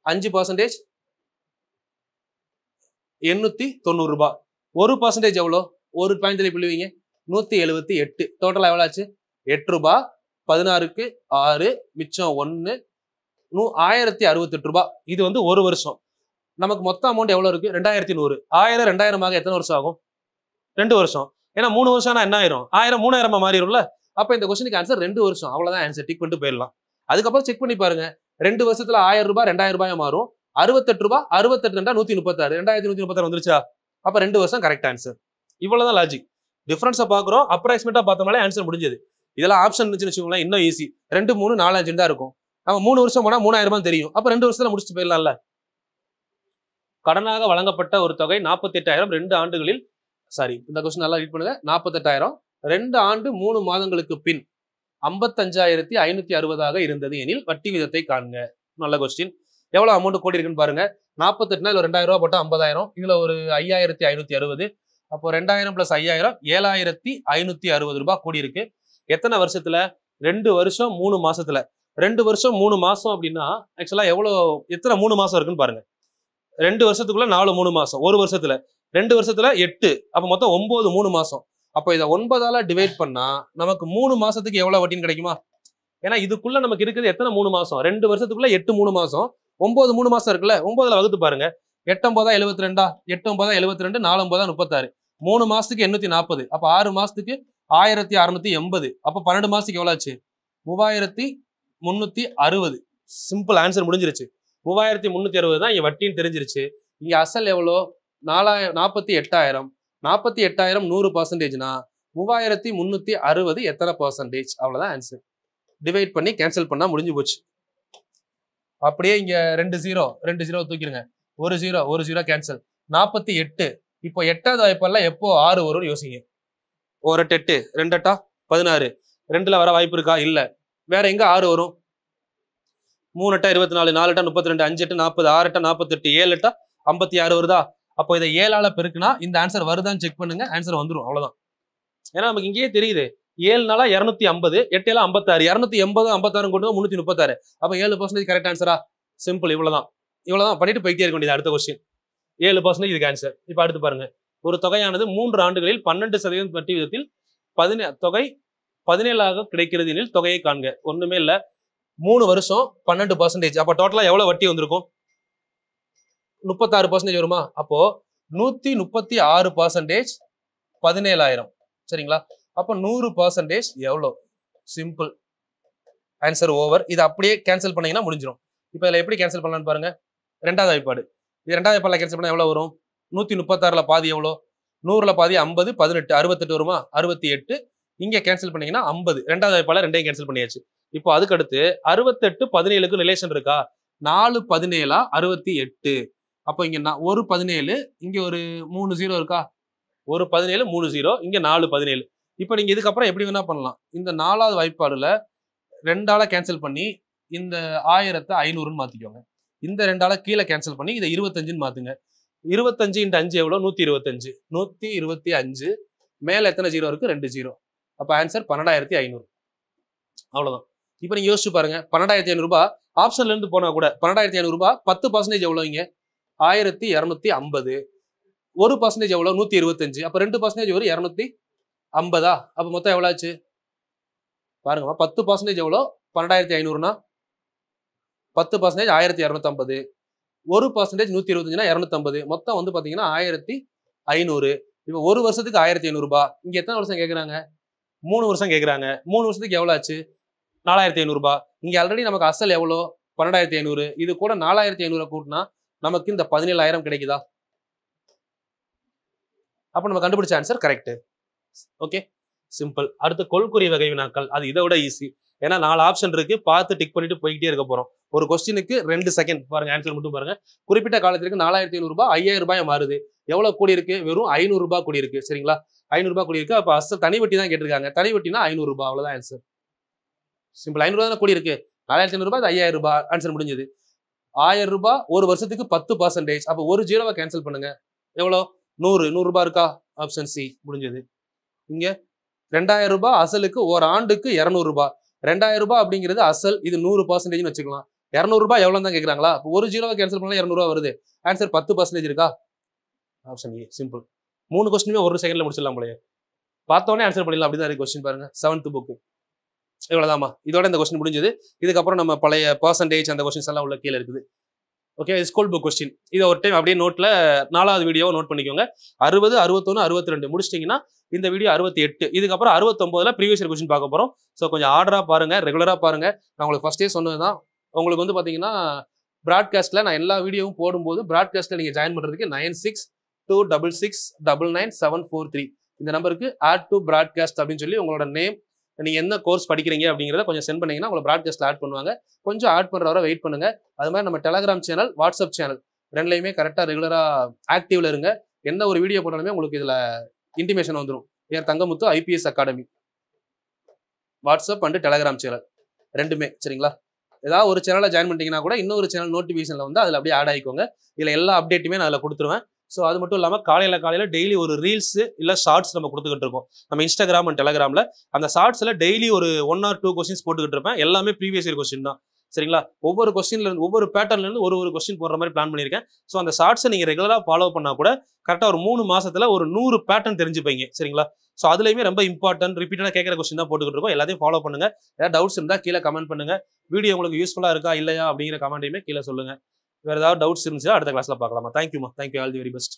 5% 890 ரூபாய். 1% எவ்வளோ? ஒரு பாயிண்ட்ல பிள்ளைவீங்க 178. டோட்டலா எவ்வளவு ஆச்சு? 8 ரூபாய். 16க்கு 6 மிச்சம் 1 1,068 ரூபாய். இது வந்து ஒரு வருஷம். நமக்கு மொத்த அமௌண்ட் எவ்வளவு இருக்கு? 2,100. 1000 2,000 எத்தனை வருஷம் ஆகும்? 2 வருஷம். ஏன்னா 3 வருஷம்னா என்ன ஆயிரும்? 1000 3,000 மாறிடும்ல. அப்ப இந்த கொஸ்டினுக்கு ஆன்சர் 2 வருஷம். அவ்வளவுதான் ஆன்சர். டிக் பண்ணிட்டு போயிடலாம். அதுக்கப்புறம் செக் பண்ணி பாருங்க. 2 வருஷத்துல 1,000 ரூபாய் 2,000 ரூபாய் மாறும். 68 ரூபாய். 68 136. 2,136 வந்துருச்சா? அப்ப 2 வருஷம் கரெக்ட் ஆன்சர். இவ்வளவுதான் லாஜிக். டிஃபரன்ஸை பாக்குறோம். அப்ராக்சிமேட்டா பார்த்தோம்னாலே ஆன்சர் முடிஞ்சது. இதெல்லாம் ஆப்ஷன் இருந்துச்சுன்னு வச்சுக்கோங்களேன், இன்னும் ஈஸி. 2 3 4 5 தான் இருக்கும். நம்ம 3 வருஷம் போனா 3,000 ரூபாய் தெரியும். அப்ப 2 வருஷத்துல முடிச்சுட்டு போயிடலாம்ல. கடனாக வழங்கப்பட்ட ஒரு தொகை 48,000 2 ஆண்டுகளில், சாரி இந்த கொஸ்டின் நல்லா ரீட் பண்ணுங்க. 48,000 2 ஆண்டு 3 மாதங்களுக்கு பின் 55,560 இருந்தது எனில் வட்டி விதத்தை காண்க. நல்ல கொஸ்டின். எவ்வளவு அமௌண்ட் கூடி இருக்குன்னு பாருங்க. 48 இதுல 2,000 ரூபாய் போட்டா 50,000. இதுல ஒரு 5,560. அப்போ 2,000 + 5,000 7,560 ரூபாய் கூடி இருக்கு. எத்தனை வருஷத்துல? 2 வருஷம் 3 மாசத்துல. 2 வருஷம் 3 மாசம் அப்படின்னா ஆக்சுவலா எத்தனை 3 மாசம் இருக்குன்னு பாருங்க. 2 வருஷத்துக்குள்ள 4 3 மாசம். 1 வருஷத்துல 2 வருஷத்துல 8. அப்ப மொத்தம் 9 3 மாசம். அப்ப இதை 9ஆல டிவைட் பண்ணா நமக்கு 3 மாசத்துக்கு எவ்வளவு வட்டின்னு கிடைக்குமா? ஏன்னா இதுக்குள்ள நமக்கு இருக்குது எத்தனை 3 மாசம்? 2 வருஷத்துக்குள்ள 8 3 மாசம், 9 3 மாசம் இருக்குல்ல. 9ல வகுத்து பாருங்க. 8 9 72, 8 9 72, 4 9 36. 3 மாசத்துக்கு 840. அப்ப 6 மாசத்துக்கு 1680. அப்ப 12 மாசத்துக்கு எவ்வளவு ஆச்சு? 3360. சிம்பிள் ஆன்சர் முடிஞ்சிருச்சு. 3360 தான் இங்க வட்டின்னு தெரிஞ்சிருச்சு. இங்க அசல் எவ்வளோ? 48,000. 48,000 100%னா 3360 எத்தனை பர்சன்டேஜ்? அவ்வளவுதான் ஆன்சர். டிவைட் பண்ணி கேன்சல் பண்ணா முடிஞ்சு போச்சு. அப்படியே இங்க 2 0 தூக்கிடுங்க. 1 0 கேன்சல். 48. இப்போ 8வது வாய்ப்பெல்லாம் எப்போ 6 வரும்னு யோசிங்க. 1 8 2 8 16. 2ல வர வாய்ப்பு இருக்கா? இல்ல. வேற எங்க 6 வரும்? 3 8 24, 4 8 32, 5 8 40, 6 8 48, 7 8 56 வருதா? அப்போ இதை 7ஆல பெருக்குனா இந்த ஆன்சர் வருதான்னு செக் பண்ணுங்க. ஆன்சர் வந்துடும். அவ்வளவுதான். ஏன்னா நமக்கு இங்கேயே தெரியுது 7 நாளா 250, 8 56, 280 56 கொண்டு 336. அப்ப 7% கரெக்ட் ஆன்சரா? சிம்பிள். இவ்வளவுதான் பண்ணிட்டு போயிட்டே இருக்க வேண்டியது. அடுத்த கொஸ்டின் 7% இதுக்கு ஆன்சர். இப்ப அடுத்து பாருங்க. ஒரு தொகையானது 3 ஆண்டுகளில் 12% வட்டி விதத்தில் தொகை 17ஆக கிடைக்கிறது எனில் தொகையை காண்க. ஒண்ணுமே இல்ல. 3 வருஷம் 12%. அப்ப டோட்டலா எவ்வளவு வட்டி வந்திருக்கும்? 36% வருமா? அப்போ 136% 17,000. சரிங்களா? அப்போ 100% எவ்வளோ? Simple answer over. இது அப்படியே கேன்சல் பண்ணீங்கன்னா முடிஞ்சிடும். இப்போ இதில் எப்படி கேன்சல் பண்ணலான்னு பாருங்க. 2வது வாய்ப்பாடு. இது 2வது வாய்ப்பாடில் கேன்சல் பண்ணால் எவ்வளோ வரும்? 136ல் பாதி எவ்வளோ? 100ல் பாதி 50, 18, 68 வருமா? 68. இங்கே கேன்சல் பண்ணீங்கன்னா 50. 2வது வாய்ப்பாடில் 2யும் கேன்சல் பண்ணியாச்சு. இப்போ அதுக்கடுத்து 68 17க்கு ரிலேஷன் இருக்கா? 4 17 68. அப்போ இங்க ஒரு 17, இங்க ஒரு 3 0 இருக்கா? ஒரு 17 3 0, இங்க 4 17. இப்போ நீங்க இதுக்கப்புறம் எப்படி வேணா பண்ணலாம். இந்த 4வது வாய்ப்பாடுல 2ஆல கேன்சல் பண்ணி இந்த 1000த்தை 500ன்னு மாத்திக்கோங்க. இந்த 2ஆல கீழே கேன்சல் பண்ணி இதை 25ன்னு மாத்துங்க. 25 × 5 எவ்வளோ? 125. 125 மேல எத்தனை 0 இருக்கு? 2 0. அப்ப ஆன்சர் 12,500. அவ்வளவுதான். இப்போ நீங்க யோசிச்சு பாருங்க. 12,500 ரூபாய் ஆப்ஷன்ல இருந்து போனா கூட 12,500 ரூபாய் 10% எவ்வளவு? இங்க 1250. 1% எவ்வளவு? 125. அப்ப 2% ஒரு 250. அப்ப மொத்தம் எவ்வளவு ஆச்சு பாருங்க. 10% எவ்வளோ? 12,500னா 10% 1250. 1% 125னா 250. மொத்தம் வந்து பாத்தீங்கன்னா 1500. இப்போ ஒரு வருஷத்துக்கு 1500 ரூபாய். இங்க எத்தனை வருஷம் கேக்குறாங்க? 3 வருஷம் கேக்குறாங்க. 3 வருஷத்துக்கு எவ்வளவு ஆச்சு? 4,500 ரூபாய். இங்க ஆல்ரெடி நமக்கு அசல் எவ்வளோ? 12,500. இது கூட 4,500 கூட்டினா நமக்கு இந்த 17,000 கிடைக்குதா? அப்ப நம்ம கண்டுபிடிச்ச ஆன்சர் கரெக்ட். Okay, simple. அடுத்து கொள்குறி வகை வினாக்கள். அது இதை விட ஈஸி. ஏன்னா 4 ஆப்ஷன் இருக்கு. பார்த்து டிக் பண்ணிட்டு போய்கிட்டே இருக்க போறோம். ஒரு கொஸ்டினுக்கு 2 செகண்ட் பாருங்க. ஆன்சர் மட்டும் பாருங்க. குறிப்பிட்ட காலத்திற்கு 4,500 ரூபாய் 5,000 ரூபாய் மாறுது. எவ்வளவு கூடி இருக்கு? வெறும் 500 ரூபாய் கூடி இருக்கு. சரிங்களா? 500 ரூபாய் கூடி இருக்கு. அப்ப அசல் தனி வட்டி தான் கேட்டிருக்காங்க. தனி வட்டினா 500 ரூபாய். அவ்வளவுதான் ஆன்சர். சிம்பிள். 500 ரூபாய் தான் கூடி இருக்கு. 4,500 ரூபாய் 5,000 ரூபாய். ஆன்சர் முடிஞ்சது. 1000 ரூபாய் ஒரு வருஷத்துக்கு 10%. அப்ப ஒரு 0வை கேன்சல் பண்ணுங்க. எவ்வளோ? 100 ரூபாய் இருக்கா? Option C. முடிஞ்சது. இங்க 2,000 ரூபாய் அசலுக்கு ஒரு ஆண்டுக்கு 200 ரூபாய். 2,000 ரூபாய் அப்படிங்கிறது அசல். இது 100% வச்சுக்கலாம். 200 ரூபாய் எவ்வளவு தான் கேட்கறாங்களா? ஒரு 0வை கேன்சல் பண்ணா 200 ரூபாய் வருது. ஆன்சர் 10% இருக்கா? Option A. சிம்பிள். 3 கொஸ்டினுமே 1 செகண்ட்ல முடிச்சிடலாம் போலயே. பார்த்தோன்னே ஆன்சர் பண்ணிடலாம். அப்படிதான் இருக்கு கொஸ்டின் பாருங்க. 7th book. இவ்வளவுதாமா. இதோட இந்த கொஸ்டின் முடிஞ்சது. இதுக்கப்புறம் நம்ம பழைய பர்சன்டேஜ் அந்த கொஸ்டின்ஸ் எல்லாம் உள்ள கீழே இருக்குது. Okay, school book question. இதை ஒரு டைம் அப்படியே நோட்ல 4வது வீடியோவை நோட் பண்ணிக்கோங்க. 60 61 62 முடிச்சிட்டிங்கன்னா இந்த வீடியோ 68. இதுக்கப்புறம் 69ல ப்ரீவியஸ் இயர் கொஸ்டின் பார்க்க போறோம். ஸோ கொஞ்சம் ஆர்டரா பாருங்க, ரெகுலரா பாருங்க. நான் உங்களுக்கு ஃபர்ஸ்டே சொன்னதுதான். உங்களுக்கு வந்து பாத்தீங்கன்னா பிராட்காஸ்ட்ல நான் எல்லா வீடியோவும் போடும்போது பிராட்காஸ்ட்ல நீங்க ஜாயின் பண்றதுக்கு 9626699743 இந்த நம்பருக்கு ஆட் டு பிராட்காஸ்ட் அப்படின்னு சொல்லி உங்களோட நேம், நீங்க என்ன கோர்ஸ் படிக்கிறீங்க அப்படிங்கிறத கொஞ்சம் சென்ட் பண்ணீங்கன்னா உங்களை பிராட்காஸ்ட்ல ஆட் பண்ணுவாங்க. கொஞ்சம் ஆட் பண்ற வரை வெயிட் பண்ணுங்க. அது மாதிரி நம்ம டெலகிராம் சேனல், வாட்ஸ்அப் சேனல் ரெண்டுலையுமே கரெக்டா ரெகுலரா ஆக்டிவ்ல இருங்க. எந்த ஒரு வீடியோ போட்டாலுமே உங்களுக்கு இதுல இன்டிமேஷன் வந்துடும். ஏர் Thangamuthu IPS academy WhatsApp and Telegram channel ரெண்டுமே. சரிங்களா? ஏதாவது ஒரு சேனலை ஜாயின் பண்ணிட்டீங்கன்னா கூட இன்னொரு சேனல் நோட்டிஃபிகேஷன்ல வந்து அதில் அப்படியே ஆட் ஆகிக்கோங்க. இதில் எல்லா அப்டேட்டுமே நான் அதில் கொடுத்துருவேன். ஸோ அது மட்டும் இல்லாமல் காலையில் டெய்லி ஒரு ரீல்ஸ் இல்லை ஷார்ட்ஸ் நம்ம கொடுத்துக்கிட்டு இருக்கோம் நம்ம இன்ஸ்டாகிராம் அண்ட் டெலகிராமில். அந்த ஷார்ட்ஸில் டெய்லி ஒரு 1 or 2 கொஸ்டின்ஸ் போட்டுக்கிட்டு இருப்பேன். எல்லாமே ப்ரீவியஸ் இயர் கொஸ்டின் தான். சரிங்களா? ஒவ்வொரு கொஸ்டின்லேருந்து ஒவ்வொரு பேட்டர்ன்லேருந்து ஒரு கொஸ்டின் போடுற மாதிரி பிளான் பண்ணியிருக்கேன். ஸோ அந்த ஷார்ட்ஸை நீங்கள் ரெகுலராக ஃபாலோ பண்ணால் கூட கரெக்டாக ஒரு 3 மாசத்துல ஒரு 100 பேட்டர்ன் தெரிஞ்சுப்பீங்க. சரிங்களா? ஸோ அதுலேயுமே ரொம்ப இம்பார்ட்டன்ட் ரிப்பீட்டடாக கேட்குற கொஸ்டின் தான் போட்டுக்கிட்டு இருக்கோம். எல்லாத்தையும் ஃபாலோ பண்ணுங்க. ஏதாவது டவுட்ஸ் இருந்தால் கீழே கமெண்ட் பண்ணுங்க. வீடியோ உங்களுக்கு யூஸ்ஃபுல்லாக இருக்கா இல்லையா அப்படிங்கிற கமெண்ட்டையுமே கீழே சொல்லுங்க. வேறு ஏதாவது டவுட்ஸ் இருந்துச்சுன்னா அடுத்த கிளாஸில் பார்க்கலாமா? தேங்க்யூமா. Thank you. All the very best.